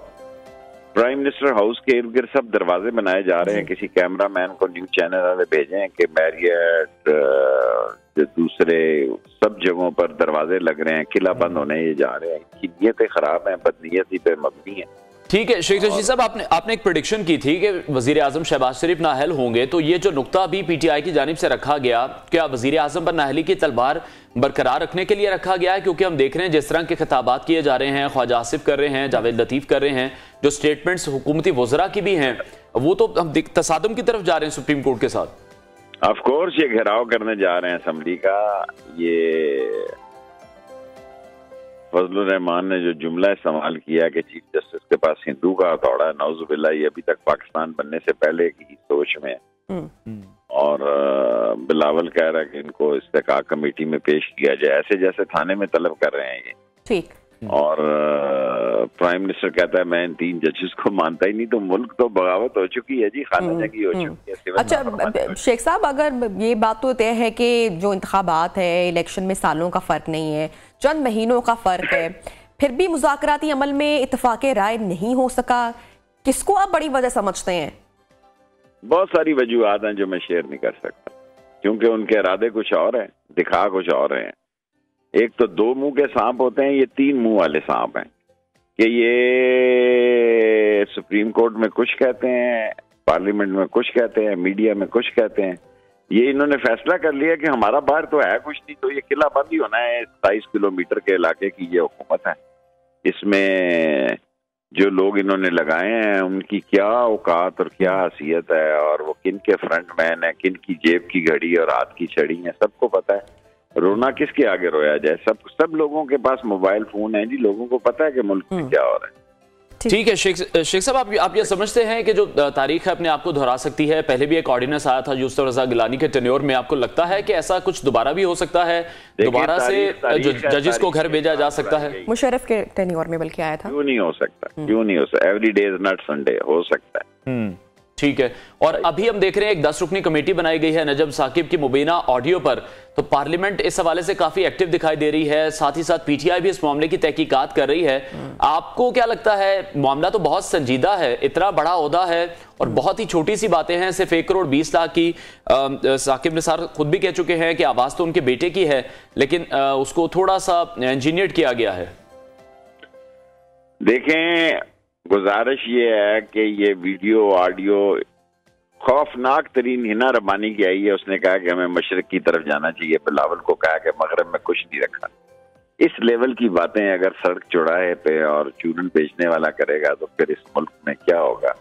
प्राइम मिनिस्टर हाउस के इर्द गिर्द सब दरवाजे बनाए जा रहे हैं। किसी कैमरामैन को न्यूज चैनल वाले भेजें कि मैरियट, दूसरे सब जगहों पर दरवाजे लग रहे हैं, किला बंद होने ये जा रहे हैं। इनकी नीयतें खराब हैं, बदनीयती पे मबनी है। ठीक है शेख रशीद साहब, आपने एक प्रेडिक्शन की थी कि वजीर आजम शहबाज शरीफ नाअहल होंगे, तो ये जो नुक्ता भी पीटीआई की जानिब से रखा गया, क्या वजीर आजम पर नाअहली की तलवार बरकरार रखने के लिए रखा गया है? क्योंकि हम देख रहे हैं जिस तरह के खिताबात किए जा रहे हैं, ख्वाजा आसिफ कर रहे हैं, जावेद लतीफ कर रहे हैं, जो स्टेटमेंट्स हुकूमती वज़रा की भी हैं, वो तो हम तसादुम की तरफ जा रहे हैं सुप्रीम कोर्ट के साथ। ऑफ कोर्स ये घेराव करने जा रहे हैं असम्बली का। ये फजलुर रहमान ने जो जुमला इस्तेमाल किया कि चीफ जस्टिस के पास हिंदू का हथौड़ा है, नौजुबिल्लाह, ये अभी तक पाकिस्तान बनने से पहले की सोच में है। और बिलावल कह रहा है कि इनको इस्तेकाक कमेटी में पेश किया जाए, ऐसे जैसे थाने में तलब कर रहे हैं ये। ठीक। और प्राइम मिनिस्टर कहता है मैं इन 3 जजेस को मानता ही नहीं। तो मुल्क तो बगावत हो चुकी है जी, खाना जंगी हो चुकी है। अच्छा शेख साहब, अगर ये बात तो तय है कि जो इंतखाबात है, इलेक्शन में सालों का फर्क नहीं है, चंद महीनों का फर्क है, फिर भी मुज़ाकराती अमल में इत्तफाक़े राय नहीं हो सका, किसको आप बड़ी वजह समझते हैं? बहुत सारी वजूहात हैं जो मैं शेयर नहीं कर सकता, क्योंकि उनके इरादे कुछ और हैं, दिखा कुछ और हैं। एक तो 2 मुंह के सांप होते हैं, ये 3 मुंह वाले सांप हैं कि ये सुप्रीम कोर्ट में कुछ कहते हैं, पार्लियामेंट में कुछ कहते हैं, मीडिया में कुछ कहते हैं। ये इन्होंने फैसला कर लिया कि हमारा बाहर तो है कुछ नहीं, तो ये किला बंद ही होना है। 27 किलोमीटर के इलाके की ये हुकूमत है। इसमें जो लोग इन्होंने लगाए हैं उनकी क्या औकात और क्या हैसियत है, और वो किन के फ्रंट मैन है, किन की जेब की घड़ी और हाथ की छड़ी है, सबको पता है। रोना किसके आगे रोया जाए? सब लोगों के पास मोबाइल फोन है जी, लोगों को पता है कि मुल्क में क्या हो रहा है। ठीक है शेख साहब, आप ये समझते हैं कि जो तारीख है अपने आप को दोहरा सकती है? पहले भी एक ऑर्डिनेंस आया था यूसुफ रजा गिलानी के टेन्योर में, आपको लगता है कि ऐसा कुछ दोबारा भी हो सकता है? दोबारा से जो जजेस को घर भेजा जा सकता है? मुशर्रफ के टेन्योर में बल्कि आया था। क्यों नहीं हो सकता? क्यों नहीं हो सकता? Every day is not Sunday, हो सकता है। ठीक है। और अभी हम देख रहे हैं एक 10 रुकनी कमेटी बनाई गई है नजम साकिब की मुबीना ऑडियो पर, तो पार्लियामेंट इस हवाले से काफी एक्टिव दिखाई दे रही है। साथ ही साथ पीटीआई भी इस मामले की तहकीकात कर रही है। आपको क्या लगता है? मामला तो बहुत संजीदा है, इतना बड़ा ओहदा है और बहुत ही छोटी सी बातें हैं, सिर्फ 1 करोड़ 20 लाख की। साकिब निसार खुद भी कह चुके हैं कि आवाज तो उनके बेटे की है, लेकिन उसको थोड़ा सा इंजीनियर किया गया है। देखें, गुजारिश ये है कि ये वीडियो ऑडियो खौफनाक तरीन हिना रबानी की आई है। उसने कहा कि हमें मशरक की तरफ जाना चाहिए, बिलावल को कहा कि मगरब में कुछ नहीं रखा। इस लेवल की बातें अगर सड़क चौराहे पे और चूरन बेचने वाला करेगा तो फिर इस मुल्क में क्या होगा?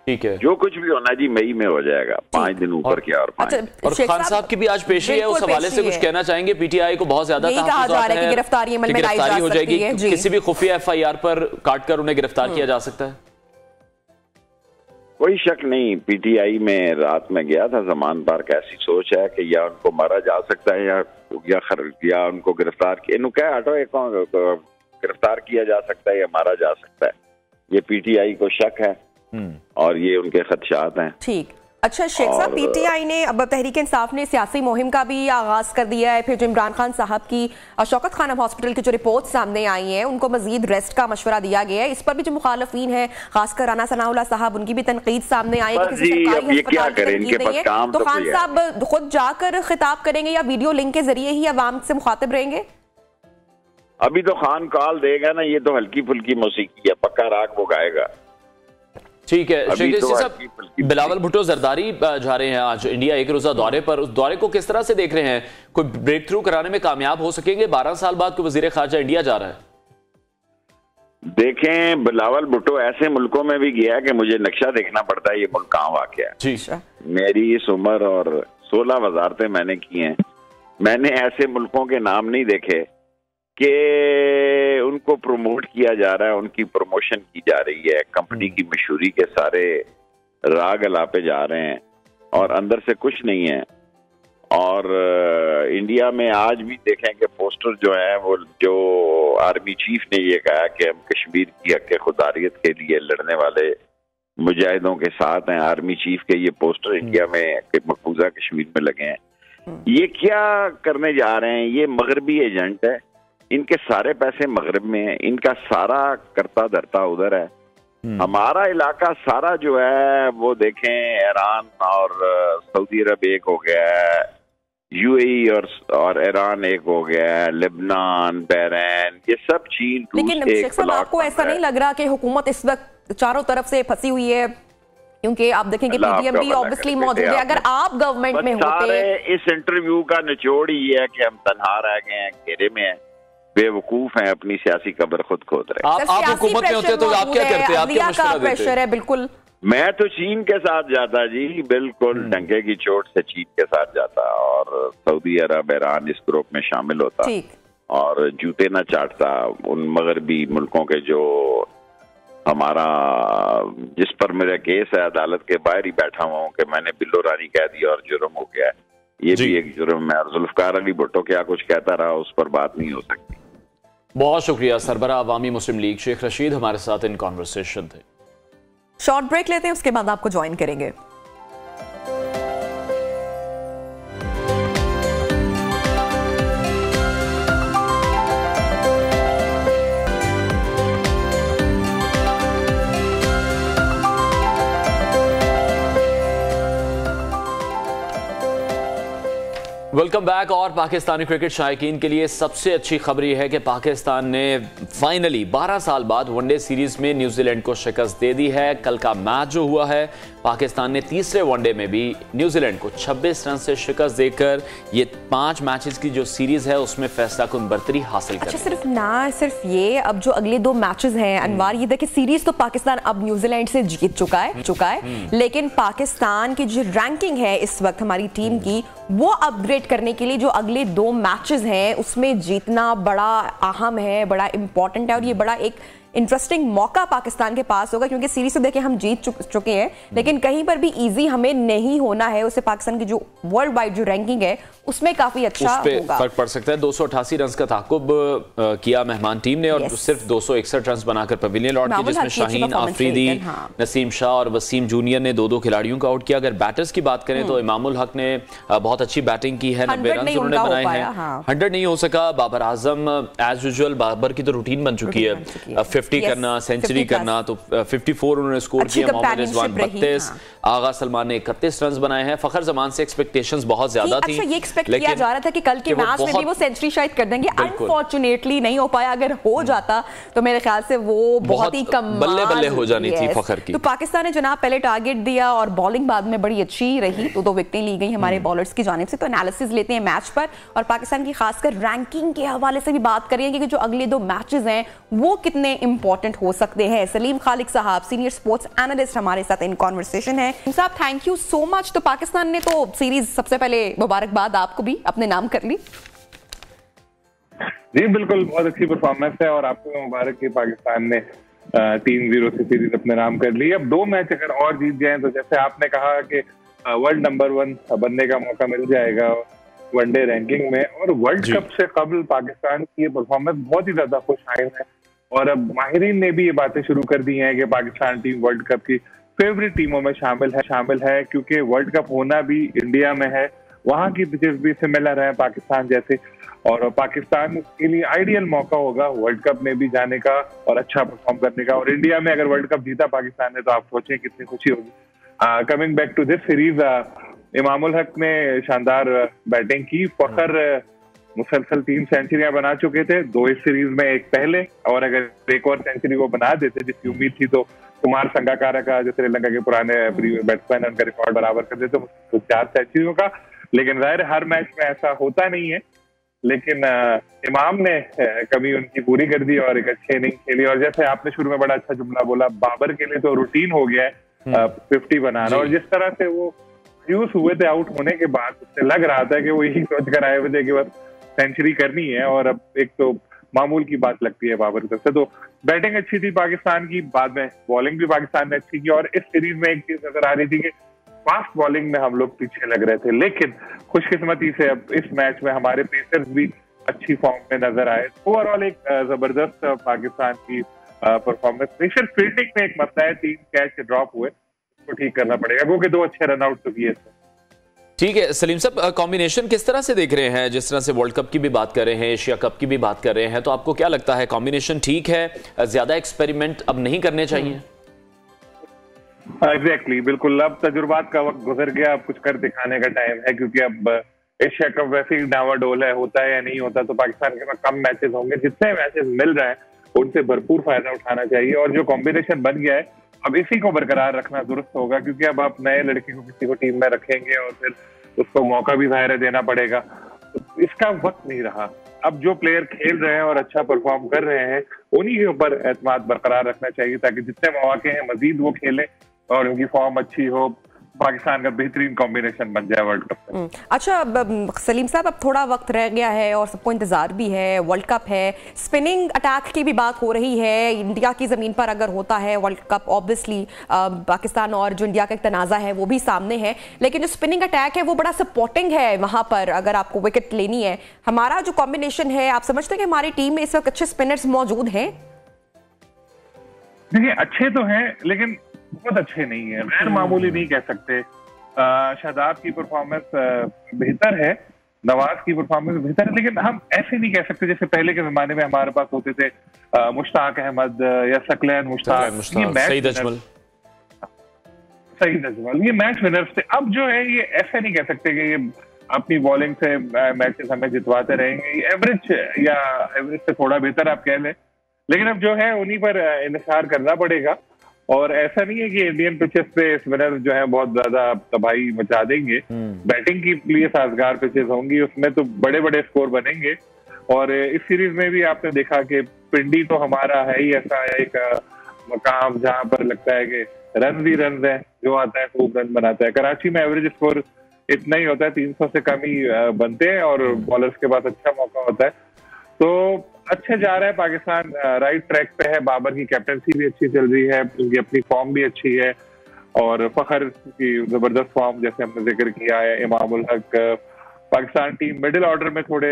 ठीक है, जो कुछ भी होना जी मई में हो जाएगा, 5 दिन ऊपर क्या और 5 और खान साहब की भी आज पेशी है, उस हवाले से कुछ कहना चाहेंगे? पीटीआई को बहुत ज्यादा गिरफ्तारी हो जाएगी, किसी भी खुफिया FIR पर काटकर उन्हें गिरफ्तार किया जा सकता है। कोई शक नहीं, पीटीआई में रात में गया था जमान पार्क, ऐसी सोच है कि या उनको मारा जा सकता है या उनको गिरफ्तार गिरफ्तार किया जा सकता है या मारा जा सकता है। ये पीटीआई को शक है और ये उनके खदशात हैं। ठीक। अच्छा शेख साहब, पीटीआई ने अब तहरीक इंसाफ ने सियासी मुहिम का भी आगाज कर दिया है। फिर जो इमरान खान साहब की शौकत खानम हॉस्पिटल की जो रिपोर्ट सामने आई है, उनको मजीद रेस्ट का मशवरा दिया गया है। इस पर भी जो मुखालफीन है, खासकर राना सनाउल्लाह साहब, उनकी भी तनकीद सामने आई है कि किसी सरकारी अस्पताल की तनकीद नहीं है। तो खान साहब खुद जाकर खिताब करेंगे या वीडियो लिंक के जरिए ही अवाम से मुखातिब रहेंगे? अभी तो खान कॉल देगा ना, ये तो हल्की फुल्की मौसीकी है, पक्का राग वो गाएगा। ठीक है शेख साहब, बिलावल भुट्टो जरदारी जा रहे हैं आज इंडिया 1 रोजा दौरे पर। उस दौरे को किस तरह से देख रहे हैं? कोई ब्रेक थ्रू कराने में कामयाब हो सकेंगे? 12 साल बाद कोई वजीर खारजा इंडिया जा रहा है। देखें, बिलावल भुट्टो ऐसे मुल्कों में भी गया कि मुझे नक्शा देखना पड़ता है ये मुल्क कहाँ वाक़ है। मेरी इस उम्र और 16 वजारतें मैंने की हैं, मैंने ऐसे मुल्कों के नाम नहीं देखे कि उनको प्रमोट किया जा रहा है, उनकी प्रमोशन की जा रही है, कंपनी की मशहूरी के सारे राग अलापे जा रहे हैं और अंदर से कुछ नहीं है। और इंडिया में आज भी देखें कि पोस्टर जो है वो, जो आर्मी चीफ ने ये कहा कि हम कश्मीर की हक खुदारियत के लिए लड़ने वाले मुजाहिदों के साथ हैं, आर्मी चीफ के ये पोस्टर इंडिया में मकबूजा कश्मीर में लगे हैं। ये क्या करने जा रहे हैं? ये मगरबी एजेंट है, इनके सारे पैसे मगरब में हैं, इनका सारा करता धरता उधर है। हमारा इलाका सारा जो है वो देखें, ईरान और सऊदी अरब एक हो गया है, यूएई और ईरान एक हो गया है, लेबनान, बहरीन, ये सब चीन, लेकिन शेख साहब आपको ऐसा नहीं लग रहा कि हुकूमत इस वक्त चारों तरफ से फंसी हुई है? क्योंकि आप देखेंगे पीडीएम भी ऑब्वियसली मौजूद है। अगर आप गवर्नमेंट में होते, इस इंटरव्यू का निचोड़ ये है कि हम तन्हा रह गए हैं, घेरे में हैं, बेवकूफ हैं, अपनी सियासी कब्र खुद खोद रहे हैं। आप हुकूमत में होते तो आप क्या करते? आप क्या मशवरा देते? प्रेशर है बिल्कुल। मैं तो चीन के साथ जाता जी, बिल्कुल डंके की चोट से चीन के साथ जाता और सऊदी अरब, ईरान इस ग्रुप में शामिल होता और जूते ना चाटता उन मगरबी मुल्कों के जो हमारा, जिस पर मेरा केस है अदालत के बाहर ही बैठा हुआ हूँ कि मैंने बिल्लो रानी कह दी और जुर्म हो गया। ये भी एक जुर्म है और जुल्फकार अली भुट्टो क्या कुछ कहता रहा, उस पर बात नहीं हो सकती। बहुत शुक्रिया। सरबराह अवामी मुस्लिम लीग शेख रशीद हमारे साथ इन कॉन्वर्सेशन थे। शॉर्ट ब्रेक लेते हैं, उसके बाद आपको ज्वाइन करेंगे। Welcome back. और पाकिस्तानी क्रिकेट शायकीन के लिए सबसे अच्छी खबर यह है कि पाकिस्तान ने फाइनली 12 साल बाद वनडे सीरीज में न्यूजीलैंड को शिकस्त दे दी है। कल का मैच जो हुआ है, पाकिस्तान ने तीसरे वनडे में भी न्यूजीलैंड को 26 रन से शिकस्त देकर ये 5 मैचेस की जो सीरीज है उसमें फैसलाकुन बर्तरी हासिल कर। सिर्फ ये, अब जो अगले 2 मैचेस हैं अनवार, ये देखिए सीरीज तो पाकिस्तान अब न्यूजीलैंड से जीत चुका है, लेकिन पाकिस्तान की जो रैंकिंग है इस वक्त हमारी टीम की, वो अपग्रेड करने के लिए जो अगले 2 मैचेस हैं उसमें जीतना बड़ा अहम है, बड़ा इंपॉर्टेंट है और ये बड़ा एक इंटरेस्टिंग मौका पाकिस्तान के पास होगा, क्योंकि सीरीज तो देखिए हम जीत चुके हैं, लेकिन कहीं पर भी इजी हमें नहीं होना है। उससे पाकिस्तान की जो वर्ल्ड वाइड जो रैंकिंग है उसमें काफी अच्छा होगा, फर्क पड़ सकता है। 288 रन का ताकुब किया मेहमान टीम ने और सिर्फ 261 रन बनाकर पवेलियन लौट गई, जिसमें शाहीन आफरीदी, नसीम शाह और वसीम जूनियर ने 2-2 खिलाड़ियों को आउट किया। अगर बैटर्स की बात करें तो इमामुल हक ने बहुत अच्छी बैटिंग की है, 90 रन उन्होंने बनाए हैं। 100 नहीं हो सका। बाबर आजम एज यूजुअल, बाबर की तो रूटीन बन चुकी है 50 करना, सेंचुरी करना, तो 54 उन्होंने स्कोर किया। मोहम्मद रिजवान 32, आगा सलमान ने 31 रन बनाए हैं। फखर जमान से एक्सपेक्टेशंस बहुत ज्यादा थी, ये एक्सपेक्ट किया जा रहा था कि कल के मैच में भी वो सेंचुरी शायद कर देंगे। अनफॉर्चुनेटली नहीं हो पाया। अगर हो जाता तो मेरे ख्याल से वो बहुत ही कम बल्ले बल्ले हो जानी थी फखर की। तो पाकिस्तान ने जनाब पहले टारगेट दिया और बॉलिंग बाद में बड़ी अच्छी रही, तो 2 विकेटें ली गई हमारे बॉलर्स की जानिब से। तो एनालिसिस लेते हैं मैच पर और पाकिस्तान की खासकर रैंकिंग के हवाले से भी बात करेंगे कि जो अगले 2 मैचेस हैं वो कितने इंपॉर्टेंट हो सकते हैं। सलीम खालिक साहब सीनियर स्पोर्ट्स एनालिस्ट हमारे साथ इन कॉन्वर्सेशन है। साहब थैंक यू सो मच। तो पाकिस्तान ने तो सीरीज, सबसे पहले मुबारकबाद आपको भी, अपने नाम कर ली। जी बिल्कुल, बहुत अच्छी परफॉर्मेंस है और आपको मुबारक कि पाकिस्तान ने 3-0 से सीरीज अपने नाम कर ली। अब 2 मैच अगर और जीत जाएं तो जैसे आपने कहा कि वर्ल्ड नंबर 1 बनने का मौका मिल जाएगा वनडे रैंकिंग में। और वर्ल्ड कप से कबल पाकिस्तान की ये परफॉर्मेंस बहुत ही ज्यादा खुशहाल है और अब माहिरीन ने भी ये बातें शुरू कर दी हैं कि पाकिस्तान टीम वर्ल्ड कप की फेवरेट टीमों में शामिल है क्योंकि वर्ल्ड कप होना भी इंडिया में है, वहां की पिचेस भी सिमिलर है पाकिस्तान जैसे, और पाकिस्तान के लिए आइडियल मौका होगा वर्ल्ड कप में भी जाने का और अच्छा परफॉर्म करने का। और इंडिया में अगर वर्ल्ड कप जीता पाकिस्तान ने तो आप सोचें कितनी खुशी होगी। Coming back to this series, Imamul Haq ने शानदार बैटिंग की। फखर मुसलसल 3 सेंचुरियां बना चुके थे, 2 इस सीरीज में, 1 पहले, और अगर एक और सेंचुरी वो बना देते जिसकी उम्मीद थी तो कुमार संगाकारा का, जो श्रीलंका के पुराने बैट्समैन, उनका रिकॉर्ड बराबर कर देते तो 4 सेंचुरियों का। लेकिन जाहिर हर मैच में ऐसा होता नहीं है लेकिन इमाम ने कभी उनकी पूरी कर दी और एक अच्छे इनिंग खेली। और जैसे आपने शुरू में बड़ा अच्छा जुमला बोला, बाबर के लिए तो रूटीन हो गया है 50 बनाना, और जिस तरह से वो यूज हुए थे आउट होने के बाद, उससे लग रहा था कि वो यही सोच कर आए हुए थे कि बस सेंचुरी करनी है, और अब एक तो मामूल की बात लगती है बाबर की तरफ से। तो बैटिंग अच्छी थी पाकिस्तान की, बाद में बॉलिंग भी पाकिस्तान ने अच्छी की, और इस सीरीज में एक चीज नजर आ रही थी कि फास्ट बॉलिंग में हम लोग पीछे लग रहे थे, लेकिन खुशकिस्मती से अब इस मैच में हमारे पेसर्स भी अच्छी फॉर्म में नजर आए। ओवरऑल एक जबरदस्त पाकिस्तान की परफॉर्मेंस। प्रेशर फील्डिंग में एक मसला है, 3 कैच ड्रॉप हुए, उसको ठीक करना पड़ेगा, क्योंकि 2 अच्छे रन आउट तो किए। ठीक है सलीम साहब, कॉम्बिनेशन किस तरह से देख रहे हैं? जिस तरह से वर्ल्ड कप की भी बात कर रहे हैं, एशिया कप की भी बात कर रहे हैं, तो आपको क्या लगता है कॉम्बिनेशन ठीक है? ज्यादा एक्सपेरिमेंट अब नहीं करने चाहिए? एग्जैक्टली, बिल्कुल। अब तजुर्बात का वक्त गुजर गया, अब कुछ कर दिखाने का टाइम है, क्योंकि अब एशिया कप वैसे ही डावाडोल है, होता है या नहीं होता। तो पाकिस्तान के पास कम मैचेस होंगे, जितने मैचेस मिल रहे हैं उनसे भरपूर फायदा उठाना चाहिए। और जो कॉम्बिनेशन बन गया है, अब इसी को बरकरार रखना दुरुस्त होगा, क्योंकि अब आप नए लड़के को किसी को टीम में रखेंगे और फिर उसको मौका भी ज़ाहिर देना पड़ेगा, तो इसका वक्त नहीं रहा। अब जो प्लेयर खेल रहे हैं और अच्छा परफॉर्म कर रहे हैं, उन्हीं के ऊपर एतमाद बरकरार रखना चाहिए, ताकि जितने मौके हैं मजीद वो खेलें और उनकी फॉर्म अच्छी हो, पाकिस्तान का बेहतरीन कॉम्बिनेशन बन जाए वर्ल्ड कप में। अच्छा सलीम साहब, अब थोड़ा वक्त रह गया है और सबको इंतजार भी है, वर्ल्ड कप है, स्पिनिंग अटैक की भी बात हो रही है। इंडिया की जमीन पर अगर होता है वर्ल्ड कप, ऑब्वियसली पाकिस्तान और जो इंडिया का एक तनाजा है वो भी सामने है, लेकिन जो स्पिनिंग अटैक है वो बड़ा सपोर्टिंग है वहां पर। अगर आपको विकेट लेनी है, हमारा जो कॉम्बिनेशन है, आप समझते हैं कि हमारी टीम में इस वक्त अच्छे स्पिनर्स मौजूद हैं? देखिए, अच्छे तो हैं, लेकिन बहुत अच्छे नहीं है, गैर मामूली नहीं कह सकते। शादाब की परफॉर्मेंस बेहतर है, नवाज की परफॉर्मेंस बेहतर है, लेकिन हम ऐसे नहीं कह सकते जैसे पहले के जमाने में हमारे पास होते थे मुश्ताक अहमद या सकलैन मुश्ताक, सईद अजमल, ये मैच विनर्स थे। अब जो है ये ऐसे नहीं कह सकते कि ये अपनी बॉलिंग से मैचेस हमें जितवाते रहेंगे, ये एवरेज या एवरेज से थोड़ा बेहतर आप कह लें, लेकिन अब जो है उन्हीं पर इंतजार करना पड़ेगा। और ऐसा नहीं है कि इंडियन पिचेस पे स्पिनर जो है बहुत ज्यादा तबाही मचा देंगे। बैटिंग के लिए साजगार पिचेस होंगी, उसमें तो बड़े बड़े स्कोर बनेंगे। और इस सीरीज में भी आपने देखा कि पिंडी तो हमारा है ही ऐसा एक मकाम जहां पर लगता है कि रन ही रन है, जो आता है खूब रन बनाता है। कराची में एवरेज स्कोर इतना ही होता है, 300 से कम ही बनते हैं और बॉलर्स के पास अच्छा मौका होता है। तो अच्छे जा रहा है पाकिस्तान, राइट ट्रैक पे है। बाबर की कैप्टनसी भी अच्छी चल रही है, उनकी अपनी फॉर्म भी अच्छी है, और फखर की जबरदस्त फॉर्म जैसे हमने जिक्र किया है। Imamul Haq, Pakistan team middle order में थोड़े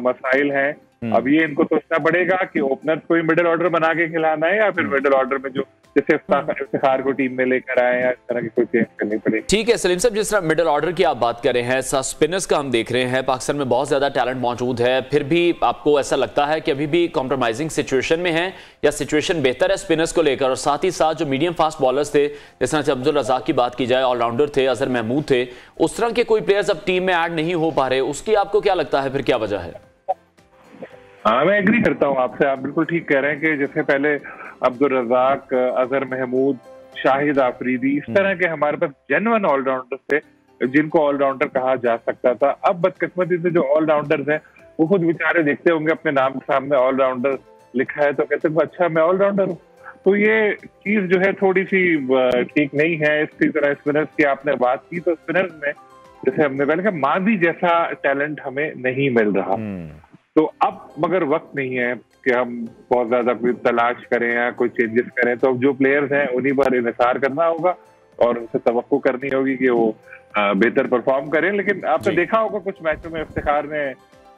मसाइल हैं। अब ये इनको सोचना पड़ेगा कि ओपनर्स को ही मिडिल ऑर्डर बना के खिलाना है, या फिर मिडिल ऑर्डर में जो जैसे इफ्तिखार को टीम में लेकर आए हैं, इस तरह की कोई चेंज करनी पड़ेगी। ठीक है सलीम साहब, जिस तरह मिडिल ऑर्डर की आप बात कर रहे हैं, स्पिनर्स का हम देख रहे हैं पाकिस्तान में बहुत ज्यादा टैलेंट मौजूद है, फिर भी आपको ऐसा लगता है कि अभी भी कॉम्प्रोमाइजिंग सिचुएशन में है, या सिचुएशन बेहतर है स्पिनर्स को लेकर? और साथ ही साथ जो मीडियम फास्ट बॉलर्स थे, जिस तरह से अब्दुल रज़ाक की बात की जाए, ऑलराउंडर थे, अजहर महमूद थे, उस तरह के कोई प्लेयर्स अब टीम में ऐड नहीं हो पा रहे, उसकी आपको क्या लगता है, फिर क्या वजह है? हाँ, मैं एग्री करता हूँ आपसे, आप बिल्कुल ठीक कह रहे हैं कि जैसे पहले अब्दुल रज़ाक, अजहर महमूद, शाहिद आफरीदी, इस तरह के हमारे पास जेन्युइन ऑलराउंडर थे जिनको ऑलराउंडर कहा जा सकता था। अब बदकिस्मती से जो ऑलराउंडर्स हैं वो खुद बेचारे देखते होंगे अपने नाम के सामने ऑलराउंडर लिखा है तो कहते हैं अच्छा मैं ऑलराउंडर हूँ। तो ये चीज जो है थोड़ी सी ठीक नहीं है। इसी तरह स्पिनर्स की आपने बात की, तो स्पिनर्स में जैसे हमने पहले कहा मादी जैसा टैलेंट हमें नहीं मिल रहा। तो अब मगर वक्त नहीं है कि हम बहुत ज्यादा कोई तलाश करें या कोई चेंजेस करें। तो अब जो प्लेयर्स हैं उन्हीं पर इंतजार करना होगा और उनसे तवक्को करनी होगी कि वो बेहतर परफॉर्म करें। लेकिन आपने देखा होगा कुछ मैचों में इफ्तिखार ने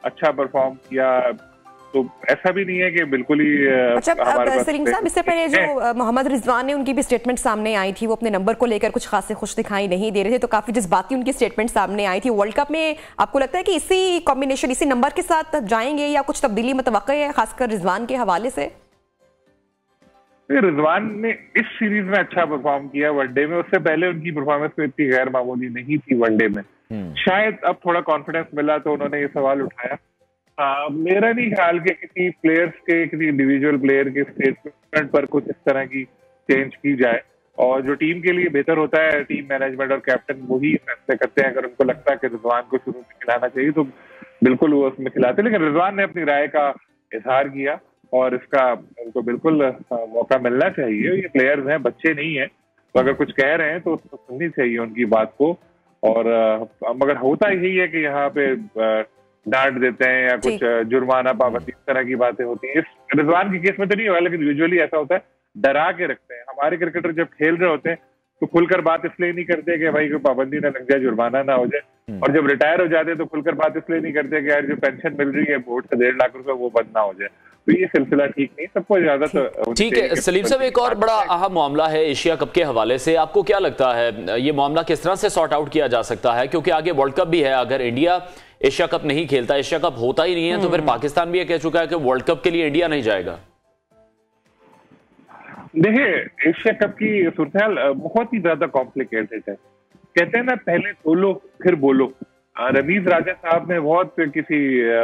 अच्छा परफॉर्म किया, तो ऐसा भी नहीं है कि बिल्कुल ही अच्छा। सलीम साहब, इससे पहले जो मोहम्मद रिजवान ने उनकी भी स्टेटमेंट सामने आई थी, वो अपने नंबर को लेकर कुछ खासे खुश दिखाई नहीं दे रहे थे, तो काफी जज्बाती उनकी स्टेटमेंट सामने आई थी। वर्ल्ड कप में आपको लगता है कि इसी कॉम्बिनेशन, इसी नंबर के साथ जाएंगे या कुछ तब्दीली मुतवक्किल है, खासकर रिजवान के हवाले से? रिजवान ने इस सीरीज में अच्छा परफॉर्म किया वनडे में, उससे पहले उनकी परफॉर्मेंस में इतनी गैर मामूली नहीं थी वनडे में। शायद अब थोड़ा कॉन्फिडेंस मिला तो उन्होंने ये सवाल उठाया। मेरा नहीं ख्याल कि किसी प्लेयर्स के, किसी इंडिविजुअल प्लेयर के स्टेटमेंट पर कुछ इस तरह की चेंज की जाए, और जो टीम के लिए बेहतर होता है टीम मैनेजमेंट और कैप्टन वही फैसले करते हैं। अगर उनको लगता है कि रिजवान को शुरू में खिलाना चाहिए तो बिल्कुल वो उसमें खिलाते, लेकिन रिजवान ने अपनी राय का इजहार किया और इसका उनको बिल्कुल मौका मिलना चाहिए। ये प्लेयर्स हैं, बच्चे नहीं है, तो अगर कुछ कह रहे हैं तो उसको सुननी चाहिए उनकी बात को। और मगर होता यही है कि यहाँ पे डांट देते हैं या कुछ जुर्माना पाबंदी, इस तरह की बातें होती हैं। इस रिजवान के केस में तो नहीं हुआ, लेकिन यूजुअली ऐसा होता है, डरा के रखते हैं। हमारे क्रिकेटर जब खेल रहे होते हैं तो खुलकर बात इसलिए नहीं करते कि भाई कोई पाबंदी ना लग जाए, जुर्माना ना हो जाए, और जब रिटायर हो जाते हैं तो खुलकर बात इसलिए नहीं करते कि यार जो पेंशन मिल रही है बोर्ड से 1.5 लाख रुपए वो बंद ना हो जाए। तो ये सिलसिला ठीक नहीं, सबको ज्यादा तो ठीक है। सलीम साहब, एक और बड़ा अहम मामला है एशिया कप के हवाले से, आपको क्या लगता है ये मामला किस तरह से सॉर्ट आउट किया जा सकता है? क्योंकि आगे वर्ल्ड कप भी है, अगर इंडिया एशिया कप नहीं खेलता, एशिया कप होता ही नहीं है, तो फिर पाकिस्तान भी ये कह चुका है कि वर्ल्ड कप के लिए इंडिया नहीं जाएगा। देखिए, एशिया कप की सूरत बहुत ही ज्यादा कॉम्प्लिकेटेड है। कहते हैं ना, पहले खोलो फिर बोलो। रमीज राजा साहब ने बहुत किसी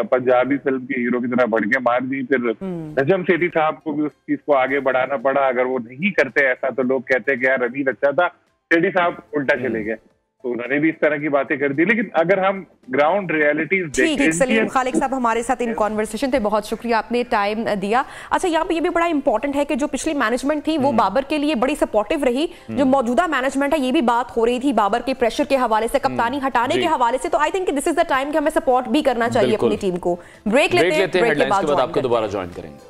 पंजाबी फिल्म के हीरो की तरह भड़के मार दी, फिर नजम सेठी साहब को भी उस चीज को आगे बढ़ाना पड़ा। अगर वो नहीं करते ऐसा तो लोग कहते हैं कि यार रमीज अच्छा था, सेठी साहब उल्टा चले गए, तो उन्होंने भी इस तरह की बातें कर दी। लेकिन अगर हम ग्राउंड रियलिटीज देखें। सलीम खालिक साहब हमारे साथ इन कॉन्वर्सेशन थे, बहुत शुक्रिया आपने टाइम दिया। अच्छा, यहाँ पे ये भी बड़ा इंपॉर्टेंट है कि जो पिछली मैनेजमेंट थी वो बाबर के लिए बड़ी सपोर्टिव रही। जो मौजूदा मैनेजमेंट है, ये भी बात हो रही थी बाबर के प्रेशर के हवाले से, कप्तानी हटाने के हवाले से, तो I think this is the time कि हमें सपोर्ट भी करना चाहिए अपनी टीम को। ब्रेक लेते हैं, ब्रेक के बाद आपको दोबारा ज्वाइन करेंगे।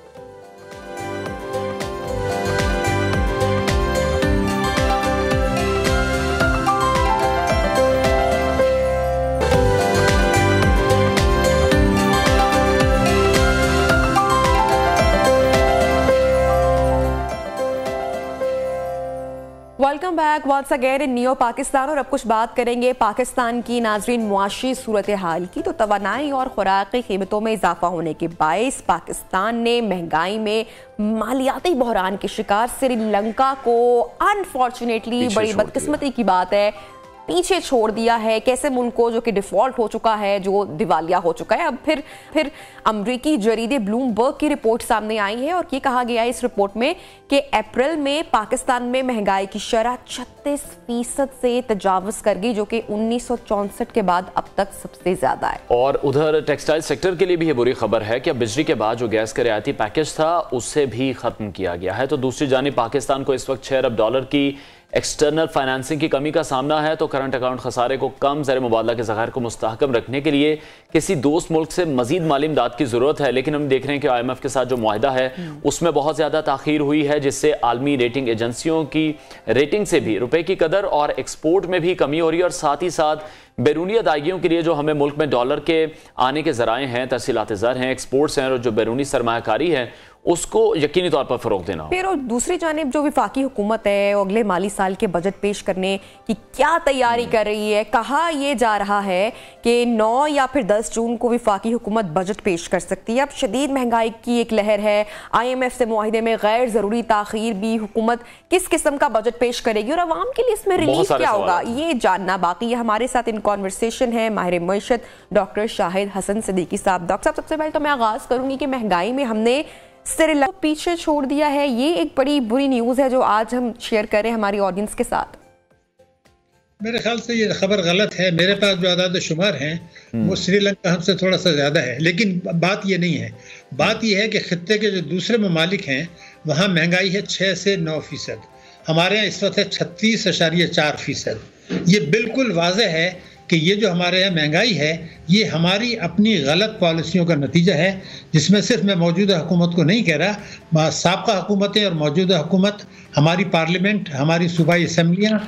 Welcome back once again in neo Pakistan. और अब कुछ बात करेंगे पाकिस्तान की नाजरीन मुआशी सूरत हाल की। तो तवानाई और खुराक की कीमतों में इजाफा होने के बायस पाकिस्तान ने महंगाई में मालियाती बहरान के शिकार श्रीलंका को अनफॉर्चुनेटली, बड़ी बदकिस्मती की बात है, पीछे छोड़ दिया है। कैसे मुल्क को जो कि डिफॉल्ट हो चुका है, जो दिवालिया हो चुका है। अब फिर अमरीकी जरीदे ब्लूमबर्ग की रिपोर्ट सामने आई है और ये कहा गया है इस रिपोर्ट में कि अप्रैल में पाकिस्तान में महंगाई की शरह 36% से तजावुज कर गई, जो कि 1964 के बाद अब तक सबसे ज्यादा है। और उधर टेक्सटाइल सेक्टर के लिए भी ये बुरी खबर है कि अब बिजली के बाद जो गैस का रियायती पैकेज था उससे भी खत्म किया गया है। तो दूसरी जानिब पाकिस्तान को इस वक्त $6 अरब की एक्सटर्नल फाइनेंसिंग की कमी का सामना है। तो करंट अकाउंट खसारे को कम, ज़र मुबादला के ज़खायर को मुस्तहकम रखने के लिए किसी दोस्त मुल्क से मजीद माली इमदाद की ज़रूरत है। लेकिन हम देख रहे हैं कि IMF के साथ जो मुआहिदा है उसमें बहुत ज़्यादा ताख़ीर हुई है, जिससे आलमी रेटिंग एजेंसियों की रेटिंग से भी रुपए की कदर और एक्सपोर्ट में भी कमी हो रही है। और साथ ही साथ बैरूनी अदायगियों के लिए जो हमें मुल्क में डॉलर के आने के ज़राए हैं, तरसीलात ज़र हैं, एक्सपोर्ट्स हैं, और जो बैरूनी सरमायाकारी है उसको यकीनी तौर पर फरोग देना। फिर और दूसरी जानिब जो वफाकी हुकूमत है वो अगले माली साल के बजट पेश करने की क्या तैयारी कर रही है। कहा यह जा रहा है कि 9 या फिर 10 जून को वफाकी हुकूमत बजट पेश कर सकती है। अब शदीद महंगाई की एक लहर है, IMF से मुआहिदे में गैर जरूरी ताखीर भी, हुकूमत किस किस्म का बजट पेश करेगी और अवाम के लिए इसमें रिलीफ क्या होगा, ये जानना बाकी है। हमारे साथ इन कॉन्वर्सेशन है माहिर मईशत डॉक्टर शाहिद हसन सिद्दीकी साहब। डॉक्टर साहब, सबसे पहले तो मैं आगाज करूंगी कि महंगाई में हमने श्रीलंका को पीछे छोड़ दिया है, ये एक बड़ी बुरी न्यूज़ है जो आज हम शेयर कर रहे हैं हमारी ऑडियंस के साथ। मेरे ख्याल से ये खबर गलत है। मेरे पास जो आदाद शुमार हैं वो श्रीलंका हमसे थोड़ा सा ज़्यादा है, लेकिन बात ये नहीं है। बात ये है कि खित्ते के जो दूसरे ममालिक हैं वहाँ महंगाई है 6 से 9%, हमारे यहाँ इस वक्त है 36.4%। ये बिल्कुल वाज़ेह है कि ये जो हमारे यहाँ महंगाई है ये हमारी अपनी गलत पॉलिसियों का नतीजा है, जिसमें सिर्फ मैं मौजूदा हुकूमत को नहीं कह रहा, साबका हुकूमतें और मौजूदा हुकूमत, हमारी पार्लियामेंट, हमारी सूबाई असम्बलियाँ,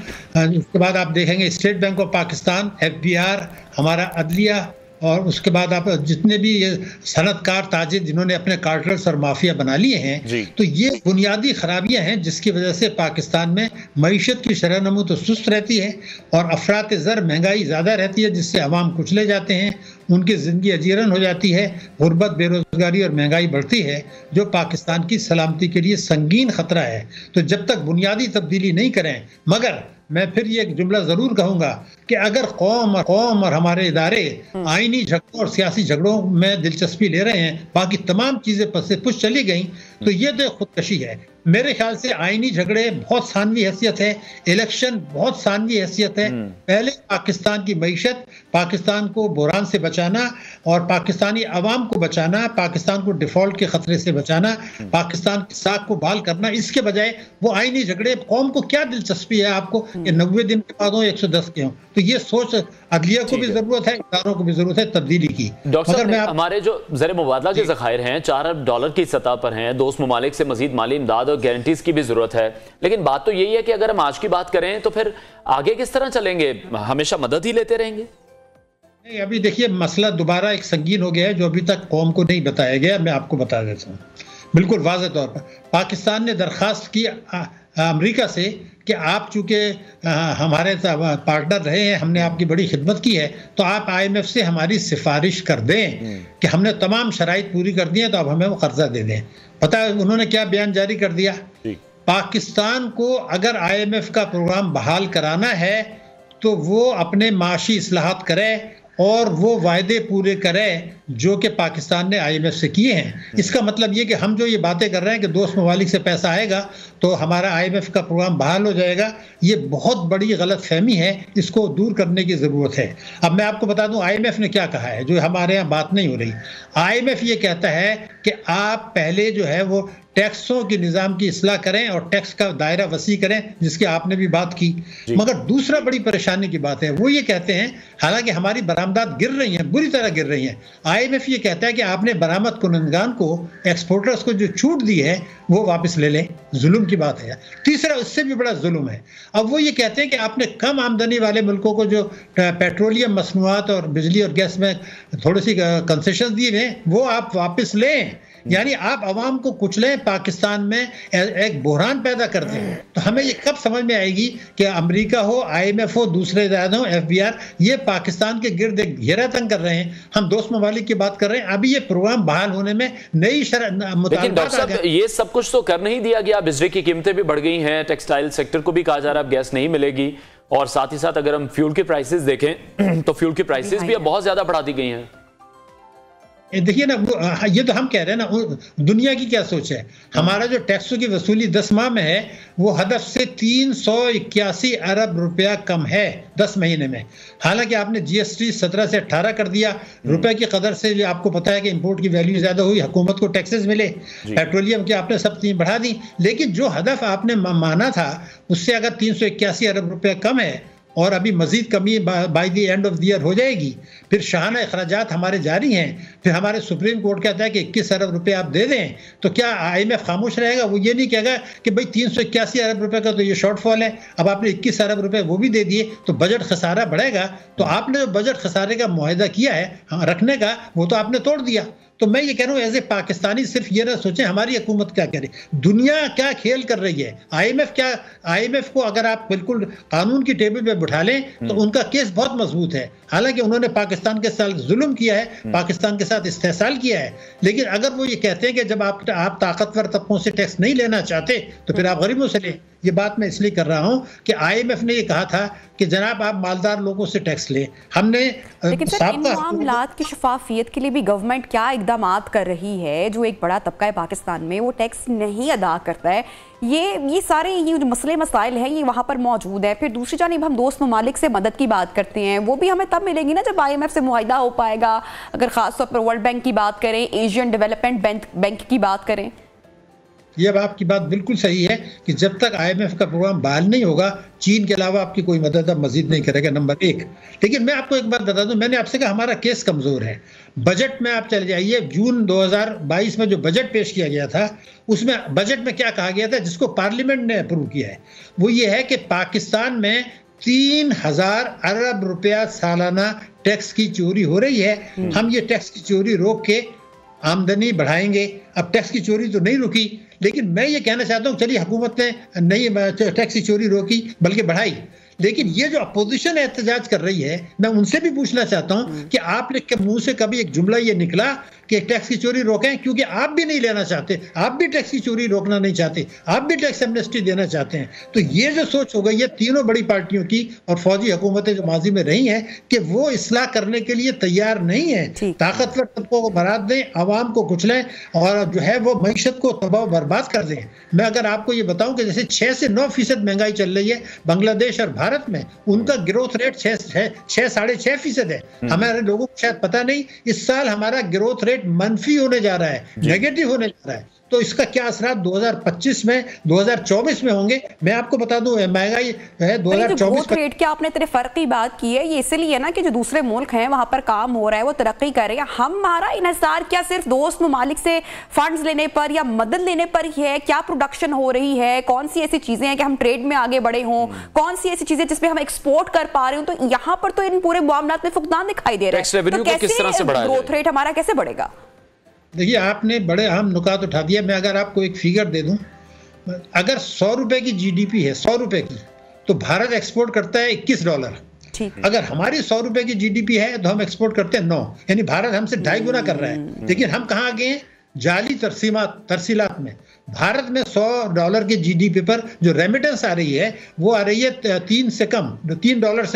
उसके बाद आप देखेंगे state bank of Pakistan, FBR, हमारा अदलिया, और उसके बाद आप जितने भी ये सनतकार ताजिर जिन्होंने अपने कार्टल्स और माफिया बना लिए हैं, तो ये बुनियादी खराबियां हैं जिसकी वजह से पाकिस्तान में मईशत की शरह नमू तो सुस्त रहती है और अफरात ज़र महंगाई ज़्यादा रहती है, जिससे अवाम कुचले जाते हैं, उनकी ज़िंदगी अजीरन हो जाती है, गुर्बत, बेरोज़गारी और महंगाई बढ़ती है, जो पाकिस्तान की सलामती के लिए संगीन ख़तरा है। तो जब तक बुनियादी तब्दीली नहीं करें, मगर मैं फिर ये एक जुमला ज़रूर कहूँगा कि अगर कौम और हमारे इदारे आईनी झगड़ों और सियासी झगड़ों में दिलचस्पी ले रहे हैं, बाकी तमाम चीज़ें पस से पुश चली गई, तो ये तो खुदकशी है। मेरे ख्याल से आईनी झगड़े बहुत सानवी हैसियत है, इलेक्शन बहुत सानवी हैसियत है। पहले पाकिस्तान की मईशत, पाकिस्तान को बुहरान से बचाना और पाकिस्तानी अवाम को बचाना, पाकिस्तान को डिफॉल्ट के खतरे से बचाना, पाकिस्तान की साख को बहाल करना, इसके बजाय वो आईनी झगड़े। कौम को क्या दिलचस्पी है आपको कि 90 दिन के बाद हो 110 के हों? तो ये सोच अदलिया को भी जरूरत है, इदारों को भी जरूरत है तब्दीली की। डॉक्टर साहब, हमारे जो ज़र मुबादला के ज़खायर हैं $4 अरब की सतह पर हैं, दोस्त ममालिक से मजीद माली इमदाद और गारंटीज की भी जरूरत है। लेकिन बात तो यही है कि अगर हम आज की बात करें तो फिर आगे किस तरह चलेंगे? हमेशा मदद ही लेते रहेंगे? नहीं, अभी देखिए मसला दोबारा एक संगीन हो गया है जो अभी तक कौम को नहीं बताया गया। मैं आपको बता देता हूँ बिल्कुल वाज़ेह तौर पर। पाकिस्तान ने दरख्वास्त की अमेरिका से कि आप चूंकि हमारे पार्टनर रहे हैं, हमने आपकी बड़ी खिदमत की है, तो आप IMF से हमारी सिफारिश कर दें कि हमने तमाम शराइत पूरी कर दी हैं, तो अब हमें वो कर्जा दे दें। पता है उन्होंने क्या बयान जारी कर दिया? पाकिस्तान को अगर IMF का प्रोग्राम बहाल कराना है तो वो अपने माशी इस्लाहात करे और वो वायदे पूरे करे जो कि पाकिस्तान ने IMF से किए हैं। इसका मतलब ये कि हम जो ये बातें कर रहे हैं कि दोस्त ममालिक से पैसा आएगा तो हमारा IMF का प्रोग्राम बहाल हो जाएगा, ये बहुत बड़ी गलत फहमी है, इसको दूर करने की ज़रूरत है। अब मैं आपको बता दूं IMF ने क्या कहा है, जो हमारे यहाँ बात नहीं हो रही। IMF ये कहता है कि आप पहले जो है वो टैक्सों के निज़ाम की इस्लाह करें और टैक्स का दायरा वसी करें, जिसकी आपने भी बात की। मगर दूसरा बड़ी परेशानी की बात है, वो ये कहते हैं, हालांकि हमारी बरामदात गिर रही हैं, बुरी तरह गिर रही हैं, IMF ये कहता है कि आपने बरामद कुनंदगान को, एक्सपोर्टर्स को जो छूट दी है वो वापस ले लें। जुल्म की बात है। तीसरा, उससे भी बड़ा जुल्म है, अब वो ये कहते हैं कि आपने कम आमदनी वाले मुल्कों को जो पेट्रोलियम मसनूआत और बिजली और गैस में थोड़ी सी कंसेशन दिए हैं वो आप वापस लें। यानी आप अवाम को कुचलें, पाकिस्तान में एक बुहरान पैदा कर दें। तो हमें ये कब समझ में आएगी कि अमेरिका हो, IMF हो, दूसरे इदारे हो, FBR, ये पाकिस्तान के गिर्द घेरा तंग कर रहे हैं। हम दोस्त ममालिक की बात कर रहे हैं, अभी ये प्रोग्राम बहाल होने में नई लेकिन डॉक्टर साहब ये सब कुछ तो कर नहीं दिया गया। बिजली की कीमतें भी बढ़ गई हैं, टेक्सटाइल सेक्टर को भी कहा जा रहा है अब गैस नहीं मिलेगी, और साथ ही साथ अगर हम फ्यूल के प्राइसेस देखें तो फ्यूल की प्राइसेस भी अब बहुत ज्यादा बढ़ा दी गई हैं। देखिए ना, ये तो हम कह रहे हैं ना, दुनिया की क्या सोच है। हमारा जो टैक्सों की वसूली 10 माह में है वो हदफ से 381 अरब रुपया कम है 10 महीने में। हालांकि आपने GST 17 से 18 कर दिया, रुपए की कदर से आपको पता है कि इंपोर्ट की वैल्यू ज्यादा हुई, हुकूमत को टैक्सेस मिले, पेट्रोलियम की आपने सब चीजें बढ़ा दी, लेकिन जो हदफ आपने माना था उससे अगर 381 अरब रुपया कम है और अभी मजीद कमी by the end of the year हो जाएगी, फिर शाहाना अखराजात हमारे जारी हैं, फिर हमारे सुप्रीम कोर्ट कहता है कि 21 अरब रुपए आप दे दें, तो क्या IMF खामोश रहेगा? वो ये नहीं कहेगा कि भाई 381 अरब रुपए का तो ये शॉर्टफॉल है, अब आपने 21 अरब रुपए वो भी दे दिए तो बजट खसारा बढ़ेगा। तो आपने जो बजट खसारे का मुआहदा किया है रखने का, वो तो आपने तोड़ दिया। तो मैं ये कह रहा हूँ एज ए पाकिस्तानी सिर्फ ये ना सोचें हमारी हुकूमत क्या करे, दुनिया क्या खेल कर रही है। IMF को अगर आप बिल्कुल कानून की टेबल पे बिठा लें तो उनका केस बहुत मजबूत है। हालांकि उन्होंने पाकिस्तान के साथ जुल्म किया है, पाकिस्तान के साथ इस्तेहसाल किया है, लेकिन अगर वो ये कहते हैं कि जब आप ताकतवर तबकों से टैक्स नहीं लेना चाहते तो फिर आप गरीबों से लें। ये बात मैं इसलिए कर रहा हूं कि IMF ने ये कहा था कि जनाब आप मालदार लोगों से टैक्स लें। हमने लेकिन सर इन मामलात की शफाफियत के लिए भी गवर्नमेंट क्या इकदामात कर रही है? जो एक बड़ा तबका है पाकिस्तान में वो टैक्स नहीं अदा करता है, ये सारे ये जो मसले मसाइल हैं ये वहाँ पर मौजूद है। फिर दूसरी जानिब हम दोस्त ममालिक से मदद की बात करते हैं, वो भी हमें तब मिलेगी ना जब IMF से मुआहिदा हो पाएगा। अगर खासतौर पर वर्ल्ड बैंक की बात करें, एशियन डेवलपमेंट बैंक की बात करें, ये अब आपकी बात बिल्कुल सही है कि जब तक IMF का प्रोग्राम बहाल नहीं होगा चीन के अलावा आपकी कोई मदद अब मजीद नहीं करेगा, नंबर 1। लेकिन मैं आपको एक बात बता दूं, मैंने आपसे कहा हमारा केस कमजोर है। बजट में आप चले जाइए, जून 2022 में जो बजट पेश किया गया था उसमें बजट में क्या कहा गया था जिसको पार्लियामेंट ने अप्रूव किया है, वो ये है कि पाकिस्तान में 3000 अरब रुपया सालाना टैक्स की चोरी हो रही है। हम ये टैक्स की चोरी रोक के आमदनी बढ़ाएंगे। अब टैक्स की चोरी तो नहीं रुकी, लेकिन मैं ये कहना चाहता हूँ चलिए हुकूमत ने नहीं टैक्स की चोरी रोकी बल्कि बढ़ाई, लेकिन ये जो अपोजिशन एहतजाज कर रही है मैं उनसे भी पूछना चाहता हूँ कि आपने मुंह से कभी एक जुमला ये निकला कि टैक्स की चोरी रोकें, क्योंकि आप भी नहीं लेना चाहते, आप भी टैक्स की चोरी रोकना नहीं चाहते, आप भी टैक्स एमनेस्टी देना चाहते हैं। तो ये जो सोच हो गई है तीनों बड़ी पार्टियों की और फौजी हुकूमतें जो माजी में रही हैं कि वो इस्लाह करने के लिए तैयार नहीं है। ताकतवर तबकों को बरात दें, आवाम को कुचलें और जो है वो मईशत को तबाह बर्बाद कर दें। मैं अगर आपको ये बताऊं कि जैसे 6 से 9% महंगाई चल रही है बांग्लादेश और भारत में, उनका ग्रोथ रेट 6.5% है। हमारे लोगों को शायद पता नहीं, इस साल हमारा ग्रोथ रेट मनफी होने जा रहा है, नेगेटिव होने जा रहा है। तो इसका क्या असर 2025 में 2024 में होंगे? मैं आपको बता दूं महंगाई है 2024 ग्रोथ रेट की आपने तेरे फर्क की बात की है, ये इसलिए ना कि जो दूसरे मुल्क हैं वहां पर काम हो रहा है, वो तरक्की कर रहे हैं। हमारा इन्हिसार क्या सिर्फ दोस्त ममालिक से फंड्स लेने पर या मदद लेने पर ही है? क्या प्रोडक्शन हो रही है? कौन सी ऐसी चीजें हैं कि हम ट्रेड में आगे बढ़े हों? कौन सी ऐसी चीजें जिसमें हम एक्सपोर्ट कर पा रहे हो? तो यहाँ पर तो इन पूरे मामलात में फुकदान दिखाई दे रहा है। तो कैसे ग्रोथ रेट हमारा कैसे बढ़ेगा? देखिए, आपने बड़े अहम नुकात उठा दिया। मैं अगर आपको एक फिगर दे दूं, अगर 100 रुपए की जीडीपी है, 100 रुपए की, तो भारत एक्सपोर्ट करता है $21। अगर हमारी 100 रुपए की जीडीपी है तो हम एक्सपोर्ट करते हैं 9, यानी भारत हमसे 2.5 गुना कर रहा है। लेकिन हम कहाँ आ गए हैं? जाली तरसीलात में। भारत में $100 के जीडीपी पर जो रेमिटेंस आ रही है वो आ रही है $3 से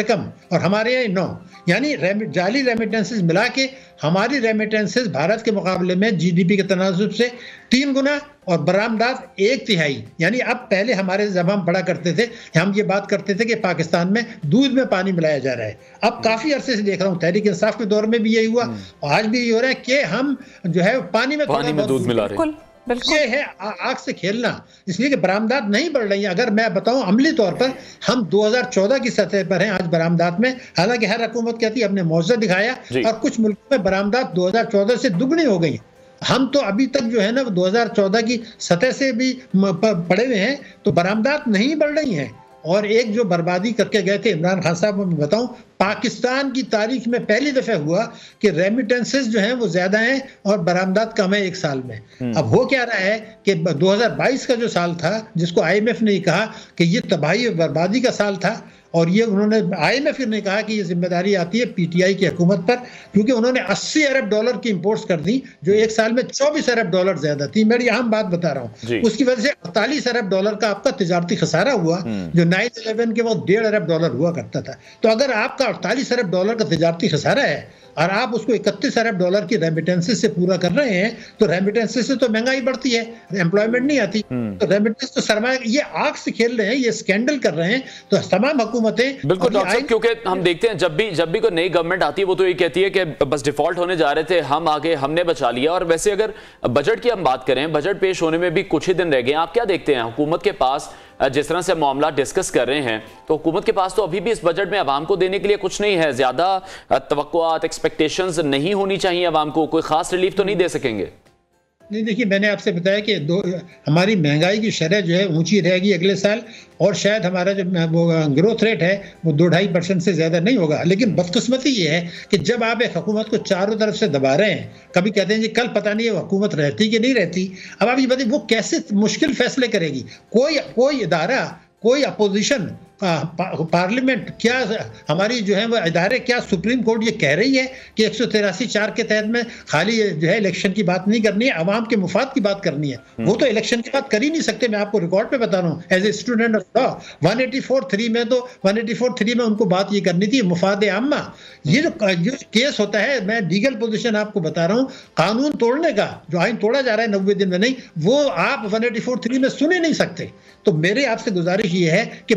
कम, और हमारे यहाँ 9, यानी जाली रेमिटेंसेस मिला के हमारी रेमिटेंसेस भारत के मुकाबले में जीडीपी के तनाजुब से 3 गुना और बरामदात 1/3। यानी अब पहले हमारे जब हम पढ़ा करते थे, हम ये बात करते थे कि पाकिस्तान में दूध में पानी मिलाया जा रहा है। अब काफी अरसे से देख रहा हूँ, तहरीक इंसाफ के दौर में भी यही हुआ, आज भी यही हो रहा है कि हम जो है पानी में दूध मिला रहे हैं। ये है आग से खेलना, इसलिए कि बरामदात नहीं बढ़ रही है। अगर मैं बताऊं अमली तौर पर हम 2014 की सतह पर हैं आज बरामदात में, हालांकि हर हुकूमत कहती है अपने मौजूद दिखाया, और कुछ मुल्कों में बरामदात 2014 से दुगनी हो गई। हम तो अभी तक जो है ना 2014 की सतह से भी पड़े हुए हैं, तो बरामदात नहीं बढ़ रही हैं। और एक जो बर्बादी करके गए थे इमरान खान साहब, मैं बताऊं पाकिस्तान की तारीख में पहली दफा हुआ कि रेमिटेंसेस जो हैं वो ज्यादा हैं और बरामदात कम है एक साल में। अब हो क्या रहा है कि 2022 का जो साल था, जिसको IMF ने कहा कि ये तबाही और बर्बादी का साल था, और ये उन्होंने IMF ने कहा कि ये जिम्मेदारी आती है PTI की हुकूमत पर, क्योंकि उन्होंने $80 अरब की इंपोर्ट्स कर दी जो एक साल में $24 अरब ज्यादा थी। मेरी अहम बात बता रहा हूँ, उसकी वजह से $48 अरब का आपका तिजारती खसारा हुआ, जो 9/11 के वक्त $1.5 अरब हुआ करता था। तो अगर आपका $48 अरब का तिजारती खसारा है और आप उसको $31 अरब की रेमिटेंसेस से पूरा कर रहे हैं, तो रेमिटेंसेस से तो महंगाई बढ़ती है, एम्प्लॉयमेंट नहीं आती। तो रेमिटेंस तो सरमाया, ये आग से खेल रहे हैं, ये स्कैंडल कर रहे हैं। तो तमाम हुकूमतें बिल्कुल डॉक्टर साहब, क्योंकि हम देखते हैं जब भी कोई नई गवर्नमेंट आती है वो तो ये कहती है कि बस डिफॉल्ट होने जा रहे थे, हम आगे, हमने बचा लिया। और वैसे अगर बजट की हम बात करें, बजट पेश होने में भी कुछ ही दिन रह गए, आप क्या देखते हैं हुकूमत के पास जिस तरह से मामला डिस्कस कर रहे हैं, तो हुकूमत के पास तो अभी भी इस बजट में अवाम को देने के लिए कुछ नहीं है? ज्यादा तवक्कुआत, एक्सपेक्टेशंस नहीं होनी चाहिए अवाम को? कोई खास रिलीफ तो नहीं दे सकेंगे? नहीं, देखिए मैंने आपसे बताया कि हमारी महंगाई की शरह जो है ऊंची रहेगी अगले साल, और शायद हमारा जो वो ग्रोथ रेट है वो 2-2.5% से ज़्यादा नहीं होगा। लेकिन बदकिस्मती ये है कि जब आप एक हुकूमत को चारों तरफ से दबा रहे हैं, कभी कहते हैं जी कल पता नहीं है हुकूमत रहती कि नहीं रहती, अब आप ये बताइए वो कैसे मुश्किल फैसले करेगी? कोई इदारा, कोई अपोजिशन, पार्लियामेंट, क्या हमारी जो है वो इदारे, क्या सुप्रीम कोर्ट ये कह रही है कि 183(4) के तहत में खाली जो है इलेक्शन की बात नहीं करनी है, आवाम के मुफाद की बात करनी है? वो तो इलेक्शन की बात कर ही नहीं सकते। मैं आपको रिकॉर्ड पे बता रहा हूँ as a student of law, 184(3) में उनको बात ये करनी थी मुफाद आम्मा। ये जो केस होता है, मैं लीगल पोजिशन आपको बता रहा हूँ, कानून तोड़ने का, जो आइन तोड़ा जा रहा है 90 दिन में नहीं, वो आप 184(3) में सुन ही नहीं सकते। तो मेरे आपसे गुजारिश ये है कि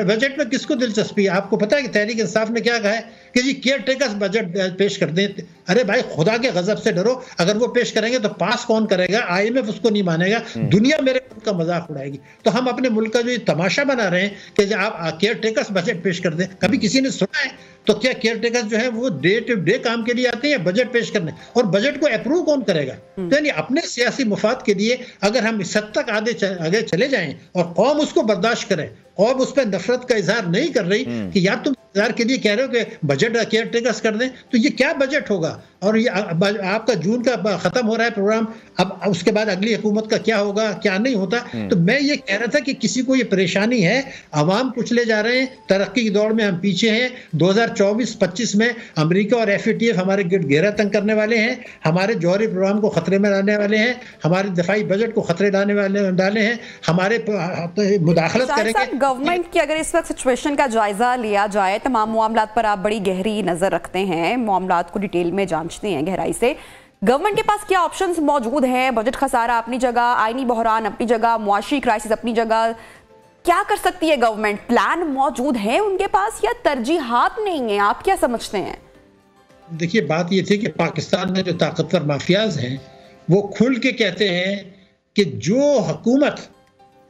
बजट में किसको दिलचस्पी है? आपको पता है कि तहरीक इंसाफ ने क्या कहा है कि जी केयर टेकर्स बजट पेश कर दें। अरे भाई, खुदा के गजब से डरो, अगर वो पेश करेंगे तो पास कौन करेगा? IMF उसको नहीं मानेगा, दुनिया मेरे मुल्क का मजाक उड़ाएगी। तो हम अपने मुल्क का जो तमाशा बना रहे हैं कि आप केयर टेकर्स बजट पेश कर दें, कभी किसी ने सुना है? तो क्या केयर टेकर्स जो है वो डे टू डे काम के लिए आते हैं बजट पेश करने? और बजट को अप्रूव कौन करेगा? तो यानी अपने सियासी मुफाद के लिए अगर हम इस हद तक आगे चले जाएं और कौम उसको बर्दाश्त करे, कौम उस पर नफरत का इजहार नहीं कर रही कि यार तुम इंतजार के लिए कह रहे हो कि बजट केयर टेकर्स कर दें, तो ये क्या बजट होगा? और ये आपका जून का खत्म हो रहा है प्रोग्राम, अब उसके बाद अगली हुकूमत का क्या होगा, क्या नहीं होता। तो मैं ये कह रहा था कि किसी को ये परेशानी है, अवाम कुचले जा रहे हैं, तरक्की की दौड़ में हम पीछे हैं। 2024-25 में अमेरिका और FATF हमारे घेरा तंग करने वाले हैं, हमारे जौहरी प्रोग्राम को खतरे में लाने वाले हैं, हमारे दफाई बजट को खतरे डालने वाले हैं, हमारे मुदाखलत करेंगे। गवर्नमेंट की अगर इस वक्त सिचुएशन का जायजा लिया जाए, तमाम मामलात पर आप बड़ी गहरी नजर रखते हैं, मामलात को डिटेल में जानते हैं गहराई से, गवर्नमेंट के पास क्या ऑप्शंस मौजूद हैं? बजट खसारा अपनी जगह, आईनी बहरान अपनी जगह, मुआशी क्राइसिस अपनी जगह, क्या कर सकती है गवर्नमेंट? प्लान मौजूद है उनके पास या तरजीहात नहीं है? आप क्या समझते हैं? देखिए, बात ये थी कि पाकिस्तान में जो ताकतवर माफियाज हैं वो खुल के कहते हैं कि जो हुकूमत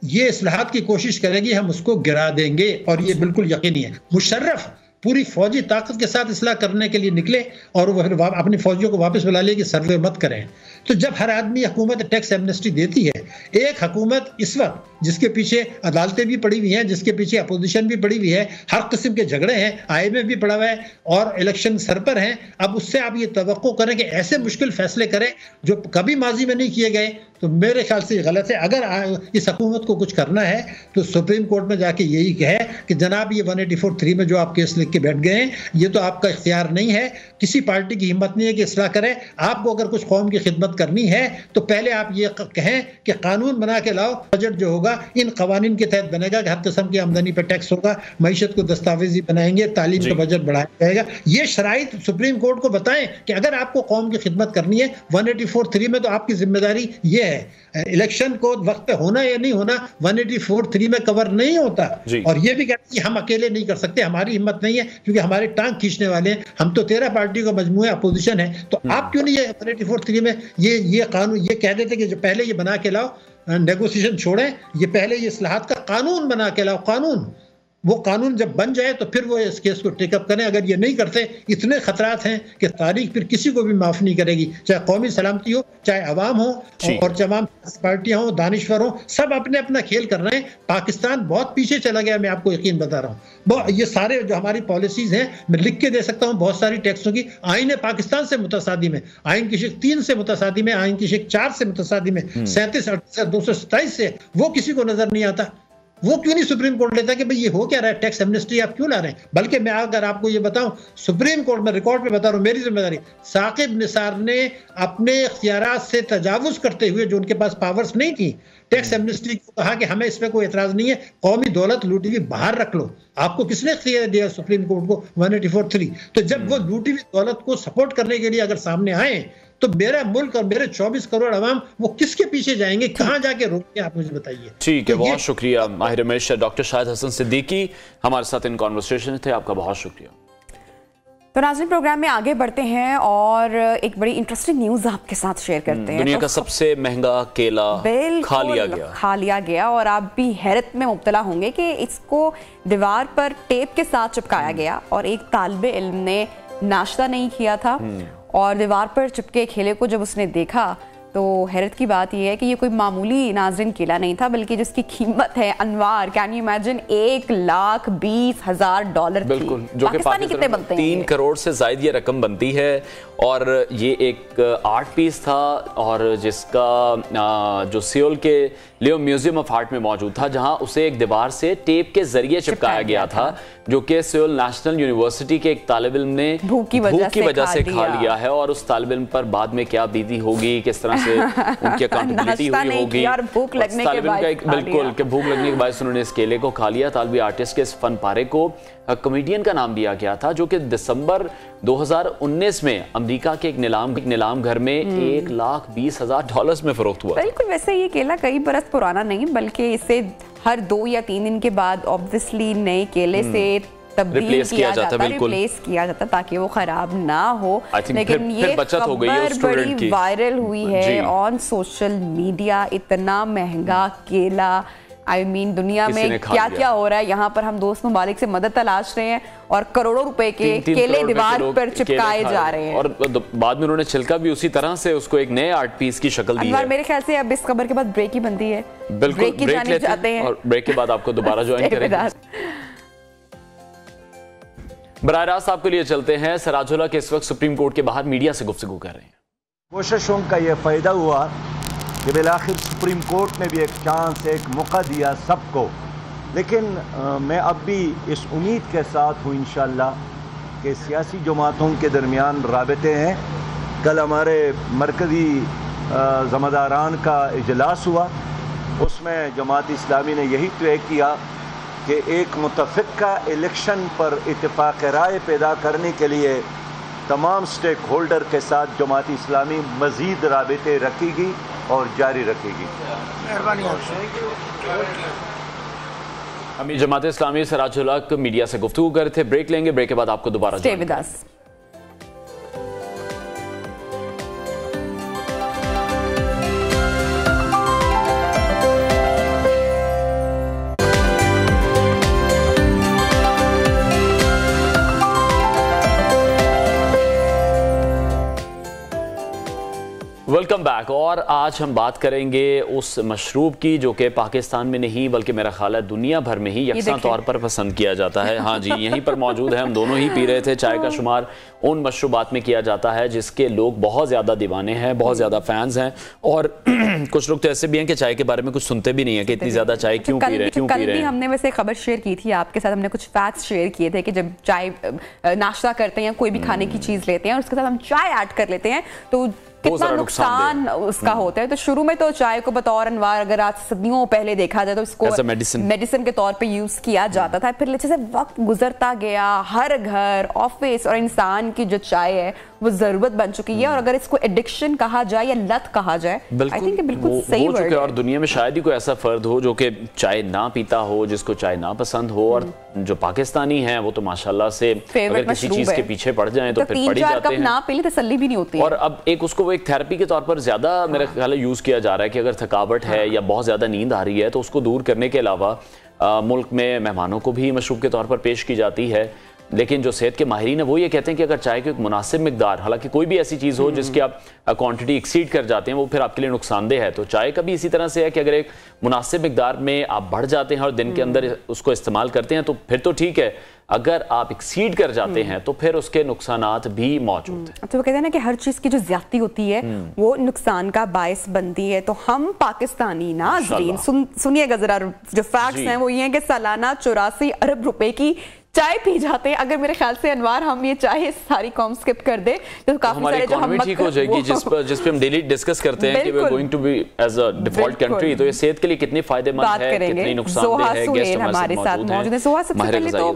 ये इस्लाहात की कोशिश करेगी हम उसको गिरा देंगे, और ये बिल्कुल यकीनी है। मुशर्रफ पूरी फौजी ताकत के साथ इस्लाह करने के लिए निकले और वो फिर अपनी फौजियों को वापस बुला लिए कि सर्वे मत करें। तो जब हर आदमी हुकूमत टैक्स एमनेस्टी देती है, एक हुकूमत इस वक्त जिसके पीछे अदालतें भी पड़ी हुई हैं, जिसके पीछे अपोजिशन भी पड़ी हुई है, हर किस्म के झगड़े हैं, IMF भी पड़ा हुआ है और इलेक्शन सर पर हैं, अब उससे आप ये तवक्को करें कि ऐसे मुश्किल फैसले करें जो कभी माजी में नहीं किए गए, तो मेरे ख्याल से गलत है। अगर इस हुकूमत को कुछ करना है तो सुप्रीम कोर्ट में जाके यही कहे कि जनाब ये 184(3) में जो आप केस लिख के बैठ गए हैं, ये तो आपका इख्तियार नहीं है, किसी पार्टी की हिम्मत नहीं है कि इस्लाह करे। आपको अगर कुछ कौम की खिदमत करनी है तो पहले आप ये कहें कि कानून बना के लाओ, बजट जो होगा इन कवानीन के तहत बनेगा कि हर किस्म की आमदनी पर टैक्स होगा, मईशत को दस्तावेजी बनाएंगे, तालीम का बजट बढ़ाया जाएगा। ये शराइत सुप्रीम कोर्ट को बताएं कि अगर आपको कौम की खिदमत करनी है 184(3) में, तो आपकी जिम्मेदारी ये है। इलेक्शन को वक्त पे होना या नहीं होना 184(3) में कवर नहीं होता। और ये भी कहते हैं हम अकेले नहीं कर सकते, हमारी हिम्मत नहीं है क्योंकि हमारे टांग खींचने वाले हैं, हम तो 13 पार्टी का मजमूआ अपोजिशन है, तो आप क्यों नहीं ये 184(3) में ये कानून ये कह देते कि जो पहले ये बना के लाओ, नेगोशिएशन छोड़ें, ये पहले ये इस्लाहात का कानून बना के लाओ। कानून, वो कानून जब बन जाए तो फिर वो इस केस को टेकअप करें। अगर ये नहीं करते, इतने खतरात हैं कि तारीख फिर किसी को भी माफ नहीं करेगी, चाहे कौमी सलामती हो, चाहे अवाम हो और तमाम पार्टियां हो, दानिश्वर हो, सब अपने अपना खेल कर रहे हैं। पाकिस्तान बहुत पीछे चला गया, मैं आपको यकीन बता रहा हूँ। ये सारे जो हमारी पॉलिसीज हैं, मैं लिख के दे सकता हूँ बहुत सारी टैक्सों की। आइन पाकिस्तान से मुतसादी में, आइन की शिक 3 से मुतसादी में, आइन की शिक 4 से मुतसादी में, 37, 38, 227 से, वो किसी को नजर नहीं आता। वो क्यों नहीं सुप्रीम कोर्ट लेता कि भाई ये हो क्या रहा है, टैक्स एमनेस्टी आप क्यों ला रहे हैं? बल्कि मैं अगर आपको ये बताऊं, सुप्रीम कोर्ट में रिकॉर्ड पे बता रहा हूं, मेरी जिम्मेदारी, साकिब निसार ने अपने इख्तियारात से तजावुज करते हुए, जो उनके पास पावर्स नहीं थी, टैक्स एमनेस्टी को कहा कि हमें इसमें कोई एतराज नहीं है, कौमी दौलत लूटी हुई बाहर रख लो। आपको किसने इख्तियार दिया सुप्रीम कोर्ट को 184(3)? तो जब वो लूटी हुई दौलत को सपोर्ट करने के लिए अगर सामने आए, तो मेरा मुल्क और मेरे 24 करोड़ अवाम वो किसके पीछे जाएंगे, कहां जाके रोकेंगे, आप मुझे बताइए। ठीक है, बहुत शुक्रिया माहिर रमेश। डॉक्टर शाहिद हसन सिद्दीकी हमारे साथ इन कॉन्वर्सेशन थे, आपका बहुत शुक्रिया। तो नाज़रीन, प्रोग्राम में आगे बढ़ते हैं और एक बड़ी इंटरेस्टिंग न्यूज आपके साथ शेयर करते हैं। दुनिया का सबसे महंगा केला खा लिया गया और आप भी हैरत में मुब्तला होंगे कि इसको दीवार पर टेप के साथ चिपकाया गया और एक तालिबे इल्म ने नाश्ता नहीं किया था और दीवार पर चिपके खेले को जब उसने देखा तो हैरत की बात यह है कि ये कोई मामूली नाज़रीन केला नहीं था, बल्कि जिसकी कीमत है अनवार, कैन यू इमेजिन, $1,20,000 बिल्कुल, जो कि पाकिस्तानी कितने बनते हैं? 3 करोड़ से ज्यादा ये रकम बनती है। और ये एक आर्ट पीस था और जिसका जो सियोल के लियो म्यूजियम ऑफ आर्ट में मौजूद था, जहां उसे एक दीवार से टेप के जरिए चिपकाया गया था, जो कि सियोल नेशनल यूनिवर्सिटी के एक तालिब इल्म ने भूख की वजह से खा लिया है। और उस तालिब इल्म पर बाद में क्या बीती होगी, किस तरह से उनकी अकाउंटेबिलिटी हुई होगी, भूख लगने के बाद बिल्कुल कि भूख लगने के बाद उन्होंने इस केले को खा लिया। तालिबी आर्टिस्ट के इस फन पारे को कॉमेडियन का नाम दिया गया था, जो कि दिसंबर 2019 में अमेरिका के एक नीलाम घर में $1,20,000 में फरोख्त हुआ। बिल्कुल, वैसे ये केला कई बरस पुराना नहीं, बल्कि इसे हर 2 या 3 दिन के बाद ऑब्वियसली नए केले से तब्दील किया जाता, रिप्लेस किया जाता ताकि वो खराब ना हो। लेकिन ये खबर बड़ी वायरल हुई है ऑन सोशल मीडिया। इतना महंगा केला, आई मीन दुनिया में क्या क्या हो रहा है। यहाँ पर हम दोस्त ममालिक से मदद तलाश रहे हैं और करोड़ों रुपए के केले दीवार पर चिपकाए जा रहे हैं। और बाद में उन्होंने छिलका भी उसी तरह से उसको एक नए आर्ट पीस की शक्ल दी है। मेरे ख्याल से अब इस खबर के बाद ब्रेक ही बनती है। बिल्कुल, ब्रेक लेते हैं और ब्रेक के बाद आपको दोबारा ज्वाइन करेंगे। बराह रास्त आपके लिए चलते हैं। सराजुल्लाह के इस वक्त सुप्रीम कोर्ट के बाहर मीडिया से गुफ्तगू कर रहे हैं। कोशिशों का यह फ़ायदा हुआ कि बिलाखिर सुप्रीम कोर्ट ने भी एक चांस, एक मौका दिया सबको। लेकिन मैं अब भी इस उम्मीद के साथ हूँ इंशाअल्लाह कि सियासी जमातों के दरमियान राबते हैं। कल हमारे मरकज़ी ज़मादारान का इजलास हुआ, उसमें जमात इस्लामी ने यही तय किया कि एक मुतफ़िक़ा इलेक्शन पर इत्तेफाक राय पैदा करने के लिए तमाम स्टेक होल्डर के साथ जमात इस्लामी मज़ीद राबते रखेगी और जारी रखेगी। अमीर जमात इस्लामी सराजुल्लाह मीडिया से गुफ्तगू कर रहे थे। ब्रेक लेंगे, ब्रेक के बाद आपको दोबारा वेलकम बैक। और आज हम बात करेंगे उस मशरूब की जो कि पाकिस्तान में नहीं बल्कि मेरा ख्याल है दुनिया भर में ही यकसा तौर पर पसंद किया जाता है। हाँ जी, यहीं पर मौजूद है, हम दोनों ही पी रहे थे। चाय का शुमार उन मशरूबात में किया जाता है जिसके लोग बहुत ज़्यादा दीवाने हैं, बहुत ज़्यादा फैंस हैं। और कुछ लोग तो ऐसे भी हैं कि चाय के बारे में कुछ सुनते भी नहीं है कि इतनी ज़्यादा चाय क्यों पी रहे हैं। कल भी हमने वैसे खबर शेयर की थी आपके साथ, हमने कुछ फैक्ट्स शेयर किए थे कि जब चाय नाश्ता करते हैं या कोई भी खाने की चीज़ लेते हैं और उसके साथ हम चाय ऐड कर लेते हैं तो कितना नुकसान उसका होता है। तो शुरू में तो चाय को बतौर अनवार अगर आज सदियों पहले देखा जाए तो इसको मेडिसिन के तौर पे यूज किया जाता था। फिर जैसे वक्त गुजरता गया, हर घर, ऑफिस और इंसान की जो चाय है वो जरूरत बन चुकी है। और अगर इसको एडिक्शन कहा जाए या लत कहा जाए, आई थिंक बिल्कुल सही वर्ड है। और दुनिया में शायद ही कोई ऐसा फर्द हो जो कि चाय ना पीता हो, जिसको चाय ना पसंद हो। और जो पाकिस्तानी हैं वो तो माशाल्लाह से अगर किसी चीज के पीछे पड़ जाएं तो फिर पड़ ही जाते हैं। ना पी ले तसल्ली भी नहीं होती। और अब एक उसको एक थेरेपी के तौर पर ज्यादा मेरा ख्याल है यूज किया जा रहा है कि अगर थकावट है या बहुत ज्यादा नींद आ रही है तो उसको दूर करने के अलावा मुल्क में मेहमानों को भी मशरूब के तौर पर पेश की जाती है। लेकिन जो सेहत के माहिरीन है वो ये कहते हैं कि अगर चाय की एक मुनासिब मिकदार, हालांकि कोई भी ऐसी चीज़ हो जिसकी आप क्वांटिटी एक्सीड कर जाते हैं वो फिर आपके लिए नुकसानदेह है। तो चाय का भी इसी तरह से है कि अगर एक मुनासिब मिकदार में आप बढ़ जाते हैं और दिन के अंदर उसको इस्तेमाल करते हैं तो फिर तो ठीक है। अगर आप एक्सीड कर जाते हैं तो फिर उसके नुकसानात भी मौजूद हैं। तो वो कहते हैं ना कि हर चीज़ की जो ज्यादती होती है वो नुकसान का बायस बनती है। तो हम पाकिस्तानी नाज़रीन सुनिएगा जरा, जो फैक्ट्स हैं वो ये हैं कि सालाना 84 अरब रुपए की चाय पी जाते हैं। अगर मेरे ख्याल से अनवार हम ये चाय सारी कॉम स्किप कर दे तो काफी सारे जो हम ठीक हो जाएगी जिस पे हम डेली डिस्कस करते हैं कि we are going to be as a default country. तो ये सेहत के लिए कितनी फायदेमंद है, कितनी नुकसानदेह है। गेस्ट हमारे साथ मौजूद हैं। जोहा, सबसे पहले तो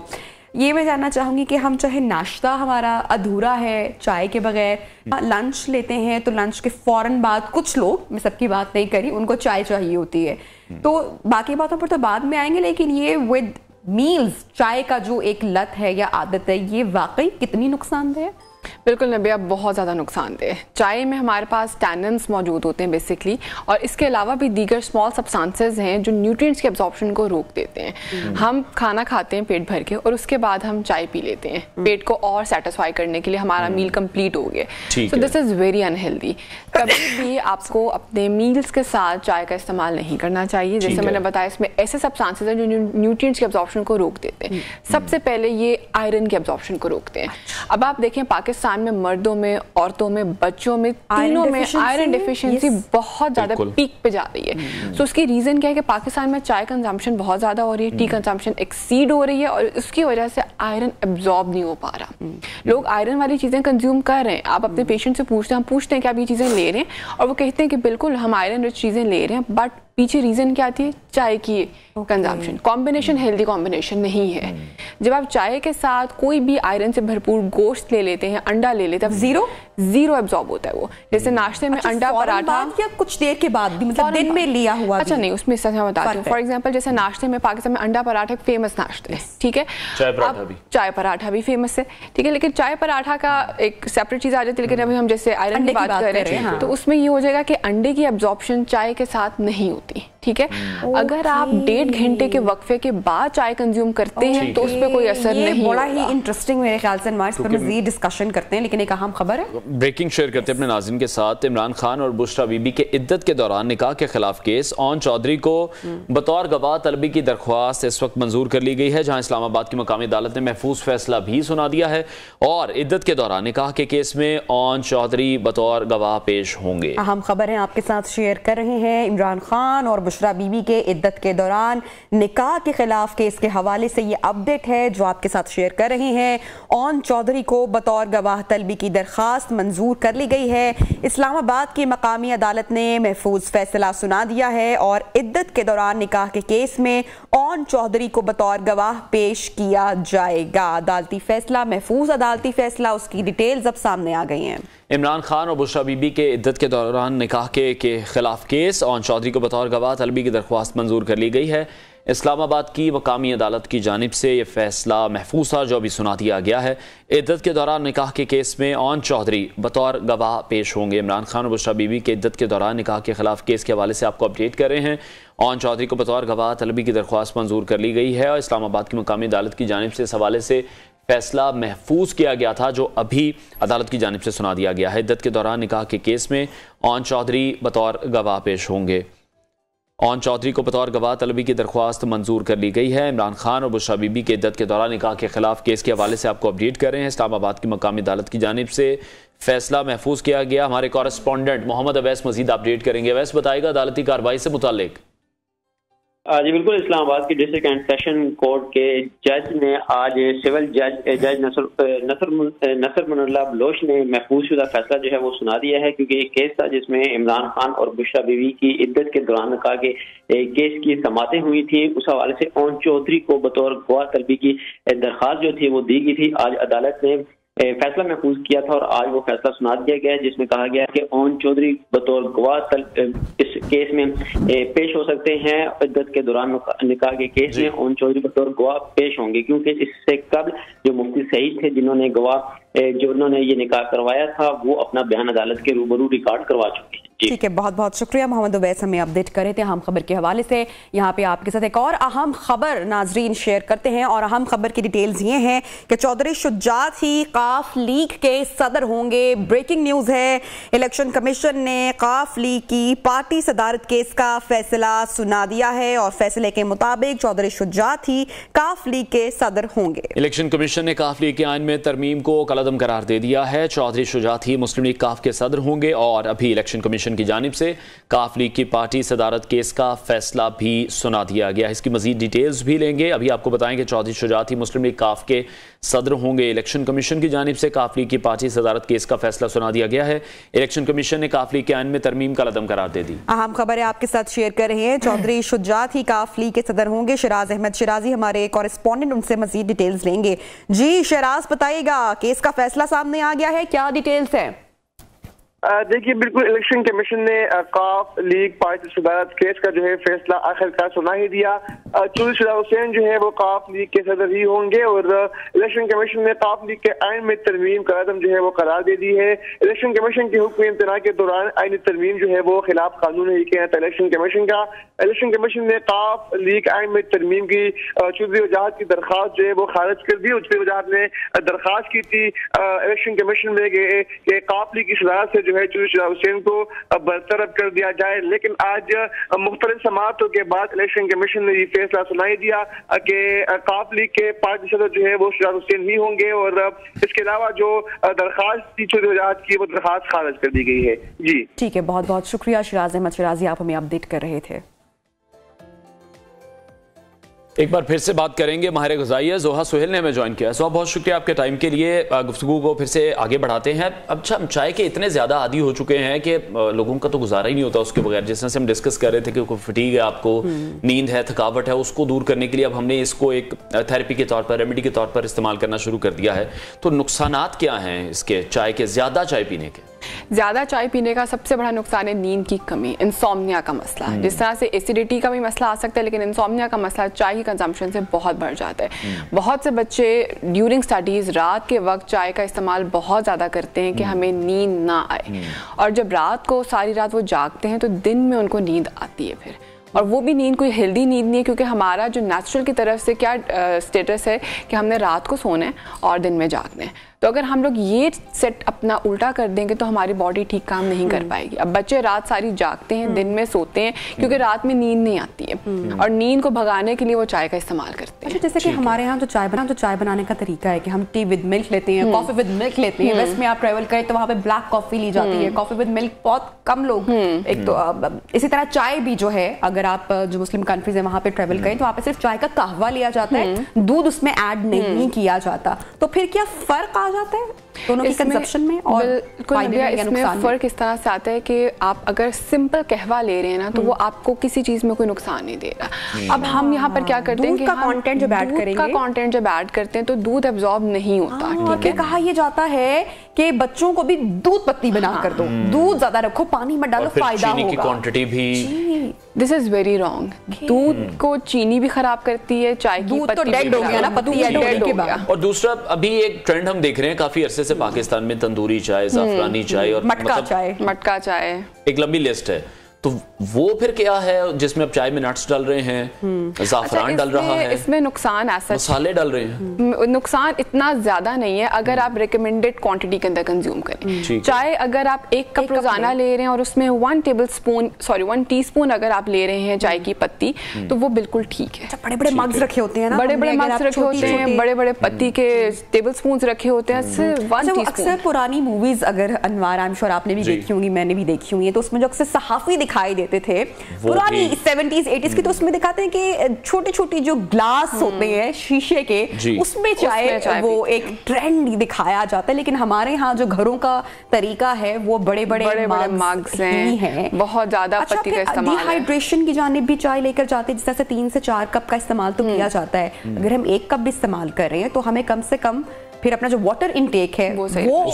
ये मैं जानना चाहूंगी कि हम चाहे नाश्ता हमारा अधूरा है चाय के बगैर, लंच लेते हैं तो लंच के फौरन बाद कुछ लोग, मैं सबकी बात नहीं करी, उनको चाय चाहिए होती है। तो बाकी बातों पर तो बाद में आएंगे, लेकिन ये विद मील्स चाय का जो एक लत है या आदत है ये वाकई कितनी नुकसानदेह है? बिल्कुल नबिया, बहुत ज़्यादा नुकसानदेह है। चाय में हमारे पास टैनिन्स मौजूद होते हैं बेसिकली, और इसके अलावा भी दीगर स्मॉल सब्सटेंसेस हैं जो न्यूट्रिएंट्स के एब्जॉर्प्शन को रोक देते हैं। हम खाना खाते हैं पेट भर के और उसके बाद हम चाय पी लेते हैं पेट को और सेटिस्फाई करने के लिए, हमारा मील कंप्लीट हो गया। So this is very unhealthy. कभी भी आपको अपने मील्स के साथ चाय का इस्तेमाल नहीं करना चाहिए। जैसे मैंने बताया, इसमें ऐसे सब्सटेंसेस हैं जो न्यूट्रिएंट्स के एब्जॉर्प्शन को रोक देते हैं। सबसे पहले ये आयरन के एब्जॉर्प्शन को रोकते हैं। अब आप देखें पाकिस्तान में मर्दों में, औरतों में, बच्चों में, तीनों में आयरन डिफिशिएंसी बहुत ज्यादा पीक पे जा रही है। सो उसकी रीजन क्या है कि पाकिस्तान में चाय कंजम्पशन बहुत ज्यादा हो रही है, टी कंजम्पशन एक्सीड हो रही है और उसकी वजह से आयरन एब्जॉर्ब नहीं हो पा रहा। लोग आयरन वाली चीजें कंज्यूम कर रहे हैं। आप अपने पेशेंट से पूछते हैं, हम पूछते हैं कि आप ये चीजें ले रहे हैं, और वो कहते हैं कि बिल्कुल हम आयरन रिच चीजें ले रहे हैं, बट पीछे रीजन क्या थी? चाय की कंजम्पशन। कॉम्बिनेशन हेल्दी कॉम्बिनेशन नहीं है। जब आप चाय के साथ कोई भी आयरन से भरपूर गोश्त ले लेते हैं, अंडा ले लेते हैं, जीरो एब्जॉर्ब होता है वो। जैसे नाश्ते में अंडा पराठा या कुछ देर के बाद भी, मतलब दिन में लिया हुआ? अच्छा नहीं, उसमें मैं बताती हूँ। फॉर एग्जांपल जैसे नाश्ते में पाकिस्तान में अंडा पराठा फेमस नाश्ता है, ठीक है, चाय पराठा भी फेमस है, ठीक है, लेकिन चाय पराठा का एक सेपरेट चीज आ जाती है। लेकिन अभी हम जैसे आयरन की बात कर रहे हैं तो उसमें ये हो जाएगा कि अंडे की एब्जॉर्प्शन चाय के साथ नहीं होती। होती, ठीक है। अगर आप 1.5 घंटे के वक्फे के बाद चाय कंज्यूम करते हैं तो उस पर कोई असर नहीं। बड़ा ही इंटरेस्टिंग मेरे ख्याल से इस पर मज़ीद डिस्कशन करते हैं, लेकिन एक अहम खबर है, ब्रेकिंग शेयर करते हैं अपने नाज़रीन के साथ। इमरान खान और बुशरा बीबी के इद्दत के दौरान निकाह के खिलाफ केस, ओन चौधरी को बतौर गवाह तलबी की दरख्वास्त इस वक्त मंजूर कर ली गई है, जहां इस्लामाबाद की मकामी अदालत ने महफूज फैसला भी सुना दिया है और इद्दत के दौरान निकाह के केस में ओन चौधरी बतौर गवाह पेश होंगे। अहम खबर है आपके साथ शेयर कर रहे हैं। इमरान खान और बुशरा बीबी के इद्दत के दौरान निकाह के खिलाफ केस के हवाले से ये अपडेट है जो आपके साथ शेयर कर रहे हैं। ओन चौधरी को बतौर गवाह तलबी की दरखास्त मंजूर कर ली गई है। इस्लामाबाद की मकामी अदालत ने महफूज फैसला सुना दिया है और इद्दत के दौरान निकाह के केस में ओन चौधरी को बतौर गवाह पेश किया जाएगा। अदालती फैसला, महफूज अदालती फैसला, उसकी डिटेल्स अब सामने आ गई हैं। इमरान खान और बुशरा बीबी के इद्दत के दौरान निकाह के खिलाफ केस, ओन चौधरी को बतौर गवाह तलबी की दरख्वास्त मंजूर कर ली गई है। इस्लामाबाद की मकामी अदालत की जानिब से यह फैसला महफूज था जो अभी सुना दिया गया है। इद्दत के दौरान निकाह के केस में ओन चौधरी बतौर गवाह पेश होंगे। इमरान खान और बुशरा बीबी के इद्दत के दौरान निकाह के खिलाफ केस के हवाले से आपको अपडेट कर रहे हैं। ओन चौधरी को बतौर गवाह तलबी की दरख्वास्त मंजूर कर ली गई है और इस्लामाबाद की मकामी अदालत की जानिब से इस हवाले से फैसला महफूज किया गया था जो अभी अदालत की जानिब से सुना दिया गया है। इद्दत के दौरान निकाह के केस में ओन चौधरी बतौर गवाह पेश होंगे। ओन चौधरी को बतौर गवाह तलबी की दरख्वास्त मंजूर कर ली गई है। इमरान खान और बुशरा बीबी के इद्दत के दौरान निकाह के खिलाफ केस के हवाले से आपको अपडेट कर रहे हैं। इस्लामाबाद की मकामी अदालत की जानिब से फैसला महफूज किया गया। हमारे कॉरेस्पॉन्डेंट मोहम्मद अवैस मजीद अपडेट करेंगे। अवैस, बताएगा अदालती कार्रवाई से मुतालिक। जी बिल्कुल, इस्लामाबाद के डिस्ट्रिक्ट एंड सेशन कोर्ट के जज ने आज सिविल जज नसर मुनल्ला बलोच ने महफूज शुदा फैसला जो है वो सुना दिया है, क्योंकि एक केस था जिसमें इमरान खान और बुशरा बीवी की इद्दत के दौरान निकाह के केस की समातें हुई थी। उस हवाले से ओन चौधरी को बतौर गवाह तलबी की दरख्वास्त जो थी वो दी गई थी। आज अदालत ने फैसला महफूज किया था और आज वो फैसला सुना दिया गया है जिसमें कहा गया कि ओन चौधरी बतौर गवाह इस केस में पेश हो सकते हैं। इद्दत के दौरान निकाह के केस में ओन चौधरी बतौर गवाह पेश होंगे, क्योंकि इससे कबल जो मुफ्ती सईद थे जिन्होंने उन्होंने ये निकाह करवाया था वो अपना बयान अदालत के रूबरू रिकॉर्ड करवा चुके हैं। ठीक है, बहुत बहुत शुक्रिया मोहम्मद उवैस, हमें अपडेट करे थे अहम खबर के हवाले से। यहाँ पे आपके साथ एक और अहम खबर नाजरीन शेयर करते हैं और अहम खबर की डिटेल्स ये हैं कि चौधरी शुजात ही काफ लीग के सदर होंगे। ब्रेकिंग न्यूज है, इलेक्शन कमीशन ने काफ लीग की पार्टी सदारत केस का फैसला सुना दिया है और फैसले के मुताबिक चौधरी शुजात ही काफ लीग के सदर होंगे। इलेक्शन कमीशन ने काफ लीग के आइन में तरमीम को कलअदम करार दे दिया है। चौधरी शुजात ही मुस्लिम लीग काफ के सदर होंगे और अभी इलेक्शन कमीशन की जानिब से काफ लीग की पार्टी सदारत केस का फैसला भी सुना दिया गया। इसकी मजीद डिटेल्स भी लेंगे। अभी आपको बताएं कि चौधरी शुजात ही मुस्लिम लीग काफ के सदर होंगे। इलेक्शन कमीशन की जानिब से काफ लीग की पार्टी सदारत केस का फैसला सुना दिया गया है। इलेक्शन कमीशन ने काफ लीग के आइन में तरमीम का कलअदम करार दे दी। अहम खबर है आपके साथ शेयर कर रहे हैं। चौधरी शुजात ही काफ लीग के सदर होंगे। शराज अहमद शिराजी हमारे कॉरेस्पॉन्डेंट, उनसे मजीद डिटेल्स लेंगे। जी शराज, बताइएगा, केस का फैसला सामने आ गया है, क्या डिटेल्स है? देखिए, बिल्कुल इलेक्शन कमीशन ने काफ लीग पार्टी सदारत केस का जो है फैसला आखिरकार सुना ही दिया। चौधरी शुजात हुसैन जो है वो काफ लीग के सदर ही होंगे और इलेक्शन कमीशन ने काफ लीग के आइन में तरमीम का कदम जो है वो करार दे दी है। इलेक्शन कमीशन के हुक्म इम्तना के दौरान आइन तरमीम जो है वो खिलाफ कानून है कि इलेक्शन कमीशन का। इलेक्शन कमीशन ने काफ लीग आइन में तरमीम की चौधरी वजाहत की दरख्वास्त जो है वो खारिज कर दी। चौधरी वजाहत ने दरख्वास्त की थी इलेक्शन कमीशन में कि काफ लीग की सदारत से चौधरी शुजात हुसैन को बरतरफ कर दिया जाए, लेकिन आज मुख्तलिफ समाअतों के बाद इलेक्शन कमीशन ने ये फैसला सुनाई दिया कि काफ लीग के पार्टी सदर जो है वो शुजात हुसैन ही होंगे और इसके अलावा जो दरखास्त थी चौधरी वजाहत की वो दरखास्त खारिज कर दी गई है। जी ठीक है, बहुत बहुत शुक्रिया शराज अहमद शिराजी, आप हमें अपडेट कर रहे थे। एक बार फिर से बात करेंगे, माहिर ग़िज़ाइया ज़ोहा सुहेल ने हमें ज्वाइन किया। ज़ोहा, बहुत शुक्रिया आपके टाइम के लिए। गुफ्तगू को फिर से आगे बढ़ाते हैं। अच्छा, हम चाय के इतने ज़्यादा आदी हो चुके हैं कि लोगों का तो गुजारा ही नहीं होता उसके बगैर। जिस तरह से हम डिस्कस कर रहे थे कि फटीग है, आपको नींद है, थकावट है, उसको दूर करने के लिए अब हमने इसको एक थेरेपी के तौर पर, रेमेडी के तौर पर इस्तेमाल करना शुरू कर दिया है। तो नुकसानात क्या हैं इसके, चाय के, ज़्यादा चाय पीने के? ज़्यादा चाय पीने का सबसे बड़ा नुकसान है नींद की कमी, इंसोम्निया का मसला। जिस तरह से एसिडिटी का भी मसला आ सकता है, लेकिन इंसोम्निया का मसला चाय की कंजम्पशन से बहुत बढ़ जाता है। बहुत से बच्चे ड्यूरिंग स्टडीज़ रात के वक्त चाय का इस्तेमाल बहुत ज़्यादा करते हैं कि हमें नींद ना आए, और जब रात को सारी रात वो जागते हैं तो दिन में उनको नींद आती है फिर। और वो भी नींद कोई हेल्दी नींद नहीं है, क्योंकि हमारा जो नेचुरल की तरफ से क्या स्टेटस है कि हमने रात को सोना है और दिन में जागना है। तो अगर हम लोग ये सेट अपना उल्टा कर देंगे तो हमारी बॉडी ठीक काम नहीं कर पाएगी। अब बच्चे रात सारी जागते हैं, दिन में सोते हैं, क्योंकि रात में नींद नहीं आती है, और नींद को भगाने के लिए वो चाय का इस्तेमाल करते हैं। अच्छा, जैसे कि हमारे यहाँ जो चाय बनाने का तरीका है कि हम टी विद मिल्क लेते हैं, कॉफी विद मिल्क लेते हैं। वेस्ट में आप ट्रेवल करें तो वहाँ पे ब्लैक कॉफी ली जाती है, कॉफी विद मिल्क बहुत कम लोग। एक तो इसी तरह चाय भी जो है, अगर आप जो मुस्लिम कंट्रीज है वहाँ पे ट्रेवल करें तो वहाँ पे सिर्फ चाय का कहवा लिया जाता है, दूध उसमें ऐड नहीं किया जाता। तो फिर क्या फर्क आ जाता है दोनों की कंजप्शन में? और इसमें फर्क इस तरह से आता है कि आप अगर सिंपल कहवा ले रहे हैं ना, तो वो आपको किसी चीज में कोई नुकसान नहीं दे रहा। अब हम यहाँ पर क्या करते हैं कि कंटेंट जब ऐड करेंगे, दूध का कंटेंट जब ऐड करते हैं तो दूध एब्जॉर्ब नहीं होता। ठीक है, कहा यह जाता है कि बच्चों को भी दूध पत्ती बना कर दो, दूध ज्यादा रखो, पानी मत डालो, फायदा होगा। की क्वांटिटी भी, दिस इज वेरी रॉन्ग। दूध को चीनी भी खराब करती है, चाय की पत्ती तो डेड हो गया ना, पत्ती डेड के बाद। और दूसरा अभी एक ट्रेंड हम देख रहे हैं काफी अरसे से पाकिस्तान में, तंदूरी चाय, जाफरानी चाय और मटका चाय, एक लंबी लिस्ट है। तो वो फिर क्या है जिसमें अब चाय में नट्स डाल रहे हैं, ज़ाफ़रान डाल रहा है, इसमें नुकसान मसाले डाल रहे हैं। नुकसान इतना ज्यादा नहीं है अगर आप रिकमेंडेड क्वांटिटी के अंदर कंज्यूम करें। चाय अगर आप 1 कप रोजाना ले रहे हैं और उसमें 1 टीस्पून अगर आप ले रहे हैं चाय की पत्ती, तो वो बिल्कुल ठीक है। बड़े बड़े मग्स रखे होते हैं ना, बड़े बड़े मग्स रखे होते हैं, बड़े बड़े पत्ती के टेबल स्पून रखे होते हैं, सिर्फ 1 टीस्पून। अक्सर पुरानी मूवीज, अगर अनवार, आई एम श्योर आपने भी देखी होंगी, मैंने भी देखी हुई है, तो उसमें जो अक्सर सहाफी दिखाई देते थे पुरानी 70s 80s की, तो उसमें दिखाते हैं कि छोटे छोटे जो ग्लास होते हैं शीशे के, उसमें चाय वो एक ट्रेंड दिखाया जाता है। लेकिन हमारे यहाँ जो घरों का तरीका है वो बड़े बड़े मग्स हैं, बहुत ज्यादा पत्ती का इस्तेमाल। डिहाइड्रेशन की जानिब भी चाय लेकर जाते हैं, जिस तरह से 3 से 4 कप का इस्तेमाल तो किया जाता है। अगर हम 1 कप भी इस्तेमाल कर रहे हैं तो हमें कम से कम फिर अपना जो वाटर इनटेक है वो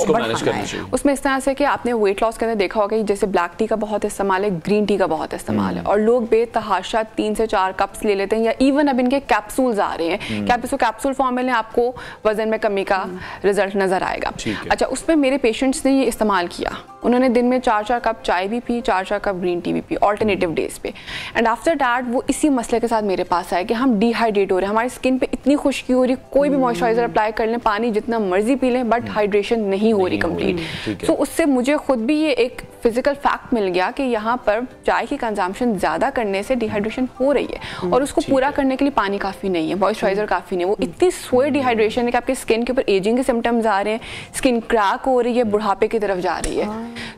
बढ़ाना है। उसमें इस तरह से कि आपने वेट लॉस के अंदर देखा होगा कि जैसे ब्लैक टी का बहुत इस्तेमाल है, ग्रीन टी का बहुत इस्तेमाल है, और लोग बेतहाशा 3 से 4 कप्स ले लेते हैं, या इवन अब इनके कैप्सूल्स आ रहे हैं कि आप इसको कैप्सूल फॉर्म में लें, आपको वजन में कमी का रिजल्ट नजर आएगा। अच्छा, उसमें मेरे पेशेंट्स ने ये इस्तेमाल किया, उन्होंने दिन में 4-4 कप चाय भी पी, 4-4 कप ग्रीन टी भी पी ऑल्टरनेटिव डेज पे, एंड आफ्टर दैट वो इसी मसले के साथ मेरे पास आए कि हम डिहाइड्रेट हो रहे हैं, हमारी स्किन पे इतनी खुश्की हो रही, कोई भी मॉइस्चराइजर अप्लाई कर लें, पानी जितना मर्जी पी लें, बट हाइड्रेशन नहीं हो रही कंप्लीट। सो उससे मुझे खुद भी ये एक फिजिकल फैक्ट मिल गया कि यहाँ पर चाय की कंजम्पशन ज्यादा करने से डिहाइड्रेशन हो रही है, और उसको पूरा करने के लिए पानी काफी नहीं है, मॉइस्चराइजर काफी नहीं है, वो इतनी सोए डिहाइड्रेशन है कि आपके स्किन के ऊपर एजिंग के सिम्टम्स आ रहे हैं, स्किन क्रैक हो रही है, बुढ़ापे की तरफ जा रही है।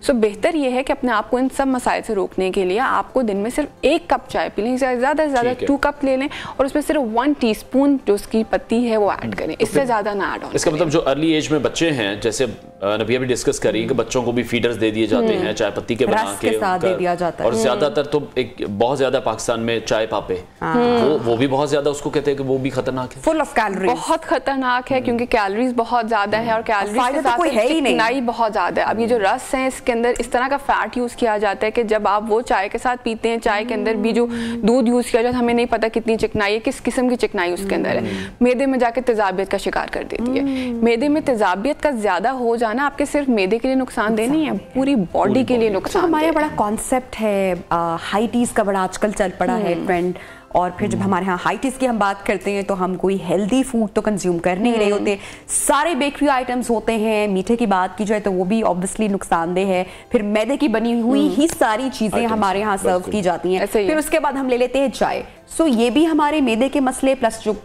सो बेहतर ये है कि अपने आप को इन सब मसाइल से रोकने के लिए आपको दिन में सिर्फ 1 कप चाय पी लें, ज्यादा से ज्यादा 2 कप ले लें, और उसमें सिर्फ 1 टीस्पून जो उसकी पत्ती है वो ऐड करें, इससे ज्यादा ना ऐड हो। इसका मतलब जो अर्ली एज में बच्चे हैं, जैसे नबिया भी डिस्कस करी कि बच्चों को भी फीडर्स दे दिए जाते हैं, चाय पत्ती के बना के साथ दे दिया जाता है, और ज्यादातर तो एक बहुत ज्यादा पाकिस्तान में चाय पापे, वो भी बहुत ज्यादा उसको कहते हैं कि वो भी खतरनाक है, फुल ऑफ कैलोरीज, बहुत खतरनाक है, क्योंकि कैलोरीज बहुत ज्यादा है, और कैलोरीज के साथ चिकनाई बहुत ज्यादा है। अब ये जो रस है इसके अंदर इस तरह का फैट यूज किया जाता है कि जब आप वो चाय के साथ पीते हैं, चाय के अंदर भी जो दूध यूज किया जाता है, हमें नहीं पता कितनी चिकनाई है, किस किस्म की चिकनाई उसके अंदर है, मैदे में जाके तेजाबियत का शिकार कर देती है। मैदे में तेजाबियत का ज्यादा हो जाना आपके सिर्फ मैदे के लिए नुकसानदेह नहीं है, पूरी बॉडी के लिए नुकसान। हमारे बड़ा कॉन्सेप्ट है हाई टीज का, बड़ा आजकल चल पड़ा है ट्रेंड, और फिर जब हमारे यहाँ हाई टीज की हम बात करते हैं तो हम कोई हेल्दी फूड तो कंज्यूम कर नहीं रहे होते, सारे बेकरी आइटम्स होते हैं। मीठे की बात की जाए तो वो भी ऑब्वियसली नुकसानदेह है, फिर मैदे की बनी हुई ही सारी चीजें हमारे यहाँ सर्व की जाती हैं, फिर उसके बाद हम ले लेते हैं चाय। सो ये भी हमारे मैदे के मसले, प्लस जो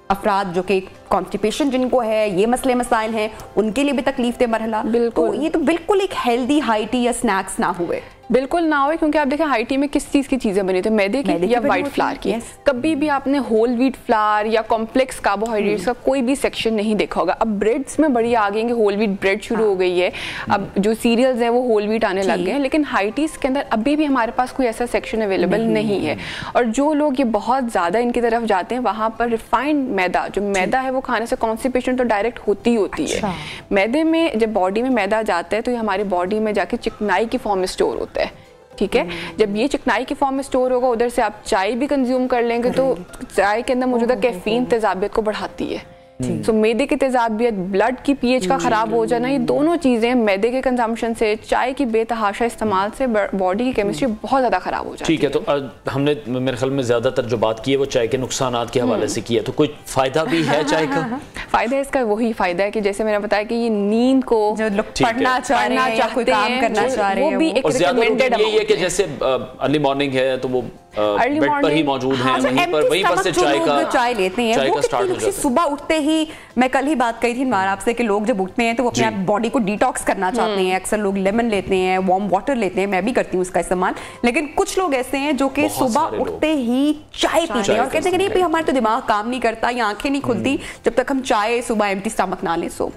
अफराद जो कि कॉन्स्टिपेशन जिनको है, ये मसले मसाइल हैं, उनके लिए भी तकलीफ दे मरहला। बिल्कुल, तो ये तो बिल्कुल एक हेल्दी हाई टी या स्नैक्स ना हुए, बिल्कुल ना हो, क्योंकि आप देखें हाई टी में किस चीज़ की चीज़ें बनी थी, मैदे की या वाइट फ्लावर की। कभी भी आपने होल व्हीट फ्लावर या कॉम्प्लेक्स कार्बोहाइड्रेट्स का कोई भी सेक्शन नहीं देखा होगा। अब ब्रेड्स में बड़ी आ गई कि होल व्हीट ब्रेड शुरू हो गई है, अब जो सीरियल्स हैं वो होल व्हीट आने लग गए हैं, लेकिन हाई टीज के अंदर अभी भी हमारे पास कोई ऐसा सेक्शन अवेलेबल नहीं है। और जो लोग ये बहुत ज़्यादा इनकी तरफ जाते हैं, वहाँ पर रिफाइंड मैदा, जो मैदा है वो खाने से कॉन्स्टिपेशन तो डायरेक्ट होती है। मैदे में जब बॉडी में मैदा जाता है तो ये हमारी बॉडी में जाके चिकनाई की फॉर्म में स्टोर होता है, ठीक है। जब ये चिकनाई की फॉर्म में स्टोर होगा, उधर से आप चाय भी कंज्यूम कर लेंगे तो चाय के अंदर मौजूदा कैफीन तेजाबियत को बढ़ाती है, तो मैदे की तेजाबियत, ब्लड की पीएच का खराब हो जाना, ये दोनों चीजें मैदे के कंजम्पशन से, चाय की बेतहाशा इस्तेमाल से बॉडी की केमिस्ट्री बहुत ज्यादा खराब हो जाती है। ठीक है, तो हमने मेरे ख्याल में ज्यादातर जो बात की है वो चाय के नुकसानात के हवाले से की है, तो कोई फायदा भी है चाय का? फायदा इसका वही फायदा है कि जैसे मैंने बताया कि ये नींद को जो लोग पढ़ना चाह रहे हैं या कोई काम करना चाह रहे हैं, वो भी एक रिकमेंडेड है। ये कि जैसे अर्ली मॉर्निंग है तो वो बेड पर ही मौजूद हैं, वहीं पर से चाय लेते हैं, वो कितनी सुबह उठते ही, मैं कल ही बात कही थी हमारा आपसे कि लोग जब उठते हैं तो वो अपने बॉडी को डिटॉक्स करना चाहते हैं, अक्सर लोग लेमन लेते हैं, वार्म वाटर लेते हैं, मैं भी करती हूँ उसका इस्तेमाल, लेकिन कुछ लोग ऐसे हैं जो कि सुबह उठते ही चाय पीते हैं और कहते हैं कि नहीं हमारा तो दिमाग काम नहीं करता या आंखें नहीं खुलती जब तक हम चाय सुबह एम्प्टी स्टमक ना लें। सो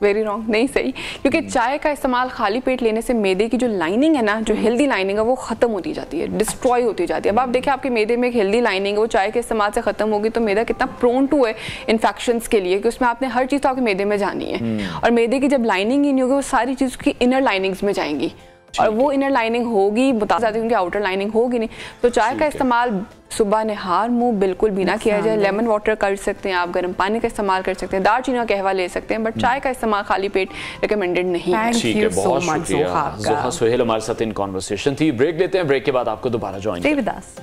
वेरी रॉन्ग, नहीं सही, क्योंकि चाय का इस्तेमाल खाली पेट लेने से मैदे की जो लाइनिंग है ना, जो हेल्दी लाइनिंग है वो खत्म होती जाती है, डिस्ट्रॉय होती जाती है। अब आप देखिए आपके मैदे में एक हेल्दी लाइनिंग है, वो चाय के इस्तेमाल से खत्म होगी तो मैदा कितना प्रोन टू है इन्फेक्शंस के लिए, कि उसमें आपने हर चीज़ तो आपके मैदे में जानी है, और मैदे की जब लाइनिंग ही नहीं होगी वो सारी चीज़ की इनर लाइनिंग्स में जाएंगी, और वो इनर लाइनिंग होगी बता जाती है क्योंकि आउटर लाइनिंग होगी नहीं। तो चाय का इस्तेमाल सुबह नहार मुंह बिल्कुल भी ना किया जाए। लेमन वाटर कर सकते हैं आप, गर्म पानी का इस्तेमाल कर सकते हैं, दालचीनी का कहवा ले सकते हैं, बट चाय का इस्तेमाल खाली पेट रिकमेंडेड नहीं है। ठीक है, बहुत शुक्रिया ज़ोहा सोहेल हमारे साथ इन कॉन्वर्सेशन थी। ब्रेक लेते हैं, ब्रेक के बाद आपको दोबारा join Devdas.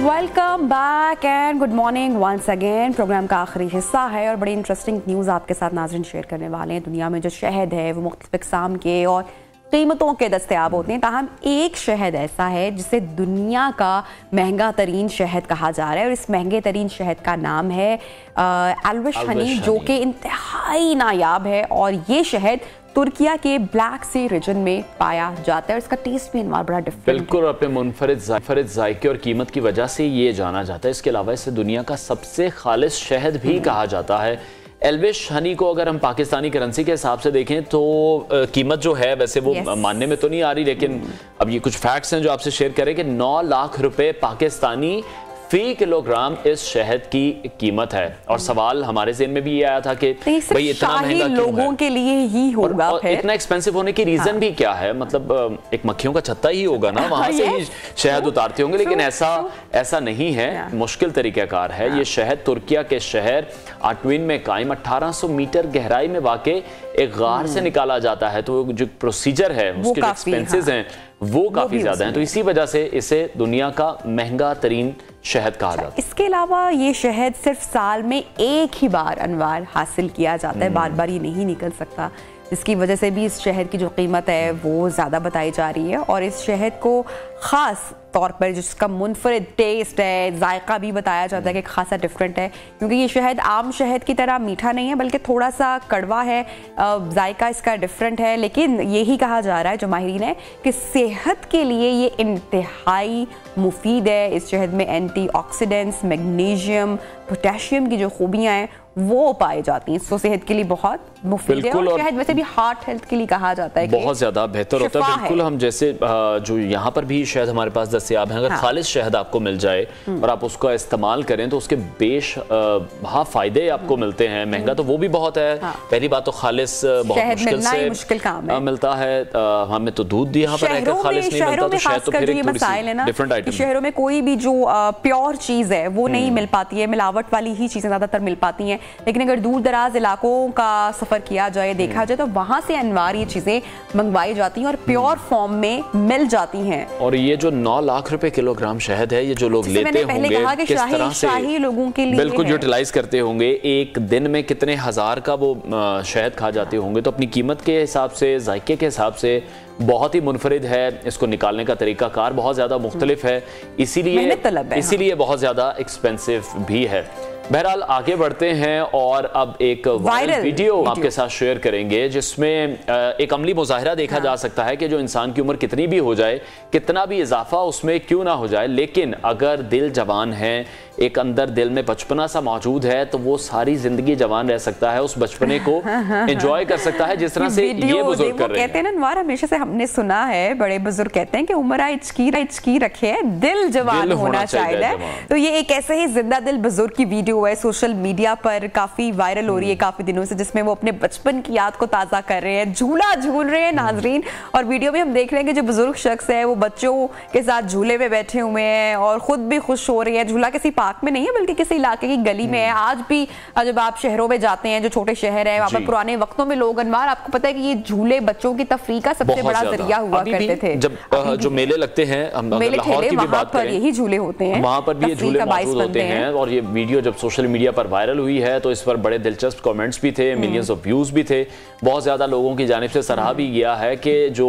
Welcome back and good morning once again. Program का आखिरी हिस्सा है और बड़ी इंटरेस्टिंग न्यूज़ आपके साथ नाज़रीन शेयर करने वाले हैं। दुनिया में जो शहद है वो मुख्तलिफ इक़साम के और कीमतों के दस्तयाब होते हैं, ताहम एक शहद ऐसा है जिसे दुनिया का महंगा तरीन शहद कहा जा रहा है और इस महंगे तरीन शहद का नाम है एल्विश हनी, जो कि इंतहाई नायाब है और ये शहद तुर्किया के ब्लैक सी रीजन में पाया जाता है और इसका टेस्ट भी बड़ा डिफरेंट है। बिल्कुल, अपने मुनफरिद जायके और कीमत की वजह से ये जाना जाता है। इसके अलावा इसे दुनिया का सबसे खालिस शहद भी कहा जाता है। एल्विश हनी को अगर हम पाकिस्तानी करेंसी के हिसाब से देखें तो कीमत जो है वैसे वो मानने में तो नहीं आ रही, लेकिन अब ये कुछ फैक्ट्स हैं जो आपसे शेयर करें कि 9 लाख रुपए पाकिस्तानी फी किलोग्राम इस शहद की कीमत है। और सवाल हमारे ज़हन में भी ये आया था कि भाई इतना महंगा लोगों के लिए ही होगा, और इतना एक्सपेंसिव होने की रीजन भी क्या है? मतलब एक मक्खियों का छत्ता ही होगा ना, वहां से ही शहद उतारते होंगे, लेकिन ऐसा नहीं है, मुश्किल तरीकाकार है। ये शहद तुर्किया के शहर आर्टविन में कायम 1800 मीटर गहराई में वाक़े एक गार से निकाला जाता है, तो जो प्रोसीजर है उसके जो एक्सपेंसेस हैं वो काफी ज्यादा हैं, तो इसी वजह से इसे दुनिया का महंगा तरीन शहद कहा जाता है। इसके अलावा ये शहद सिर्फ साल में एक ही बार अनवार हासिल किया जाता है, बार बार ये नहीं निकल सकता, जिसकी वजह से भी इस शहद की जो कीमत है वो ज़्यादा बताई जा रही है। और इस शहद को ख़ास तौर पर जिसका मुनफरिद टेस्ट है, जायका भी बताया जाता है कि खासा डिफरेंट है, क्योंकि ये शहद आम शहद की तरह मीठा नहीं है बल्कि थोड़ा सा कड़वा है, जायका इसका डिफरेंट है। लेकिन यही कहा जा रहा है जो माहिरीन है कि सेहत के लिए ये इंतहाई मुफीद है। इस शहद में एंटीऑक्सीडेंट्स, मैग्नीशियम, पोटेशियम की जो खूबियाँ हैं वो पाई जाती हैं, तो सेहत के लिए बहुत मुफीद है। और शहद वैसे भी हार्ट हेल्थ के लिए कहा जाता है बहुत ज्यादा बेहतर होता है। बिल्कुल, हम जैसे जो यहाँ पर भी शहद हमारे पास दस्तयाब है, अगर खालिस शहद आपको मिल जाए और आप उसका इस्तेमाल करें तो उसके बेशहा फायदे आपको मिलते हैं। महंगा तो वो भी बहुत है, पहली बात तो खालिस बहुत मुश्किल काम है, मिलता है। हमें तो दूध यहाँ पर खालिस नहीं मिलता, तो शहद तो फिर एक डिफरेंट आइटम। शहरों में कोई भी जो प्योर चीज है वो नहीं मिल पाती है, मिलावट वाली ही चीजें ज्यादातर मिल पाती हैं। लेकिन अगर दूर दराज इलाकों का सफर किया जाए, देखा जाए, तो वहां से अनवार ये चीजें मंगवाई जाती हैं और प्योर फॉर्म में मिल जाती हैं। और ये जो 9 लाख रुपए किलोग्राम शहद है, ये जो लोग लेते होंगे किस तरह से लोगों के लिए बिल्कुल यूटिलाइज करते होंगे, एक दिन में कितने हजार का वो शहद खा जाते होंगे, तो अपनी कीमत के हिसाब से, जायके के हिसाब से बहुत ही मुनफरिद है। इसको निकालने का तरीकाकार बहुत ज्यादा मुख्तलिफ है, इसीलिए बहुत ज्यादा एक्सपेंसिव भी है। बहरहाल आगे बढ़ते हैं और अब एक वायरल वीडियो आपके साथ शेयर करेंगे जिसमें एक अमली मुजाहिरा देखा जा सकता है कि जो इंसान की उम्र कितनी भी हो जाए, कितना भी इजाफा उसमें क्यों ना हो जाए, लेकिन अगर दिल जवान है, एक अंदर दिल में बचपना सा मौजूद है, तो वो सारी जिंदगी जवान रह सकता है, उस बचपने को एंजॉय कर सकता है जिस तरह से ये बुजुर्ग कर रहे हैं। कहते हैं ना, हमेशा से हमने सुना है, बड़े बुजुर्ग कहते हैं कि उम्र इचकी रखे, दिल जवान होना चाहिए। तो ये एक ऐसे ही जिंदा दिल बुजुर्ग की वीडियो है, सोशल मीडिया पर काफी वायरल हो रही है काफी दिनों से, जिसमें वो अपने बचपन की याद को ताजा कर रहे हैं, झूला झूल रहे हैं नाजरीन। और वीडियो में हम देख रहे हैं कि जो बुजुर्ग शख्स है वो बच्चों के साथ झूले में बैठे हुए हैं और खुद भी खुश हो रहे हैं। झूला किसी पार्क में नहीं है बल्कि किसी इलाके की गली में है। आज भी जब आप शहरों में जाते हैं, जो छोटे शहर है वहां पर पुराने वक्तों में लोग, अनवार आपको पता है कि ये झूले बच्चों की तफरीह का सबसे बड़ा जरिया हुआ करते थे। जब जो मेले लगते हैं, लाहौर की भी बात करें, यही झूले होते हैं, वहां पर भी ये झूले मौजूद होते हैं। और ये वीडियो जब सोशल मीडिया पर वायरल हुई है तो इस पर बड़े दिलचस्प कमेंट्स भी थे, मिलियंस ऑफ व्यूज भी थे, बहुत ज्यादा लोगों की जानिब से सराहा भी गया है कि जो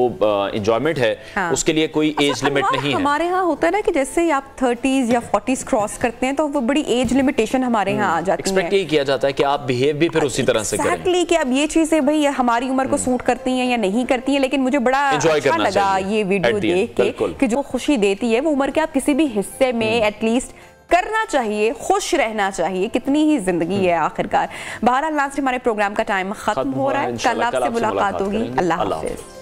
एंजॉयमेंट है उसके लिए कोई एज लिमिट नहीं है। हमारे यहाँ होता है ना कि जैसे आप 30s या 40s क्रॉस करते हैं तो वो बड़ी एज लिमिटेशन हमारे यहाँ आ जाती है। एक्सपेक्ट यही किया जाता है कि आप बिहेव भी फिर उसी तरह से करें। एक्जेक्टली, कि अब ये चीजें भाई हमारी उम्र को सूट करती हैं या नहीं करती हैं, लेकिन मुझे बड़ा अच्छा लगा ये वीडियो देख के कि जो खुशी देती है वो उम्र के आप किसी भी हिस्से में एटलीस्ट करना चाहिए, खुश रहना चाहिए। कितनी ही जिंदगी है आखिरकार। बहरहाल नाज़रीन, हमारे प्रोग्राम का टाइम खत्म हो रहा है। कल आपसे मुलाकात होगी। अल्लाह हाफ़िज़।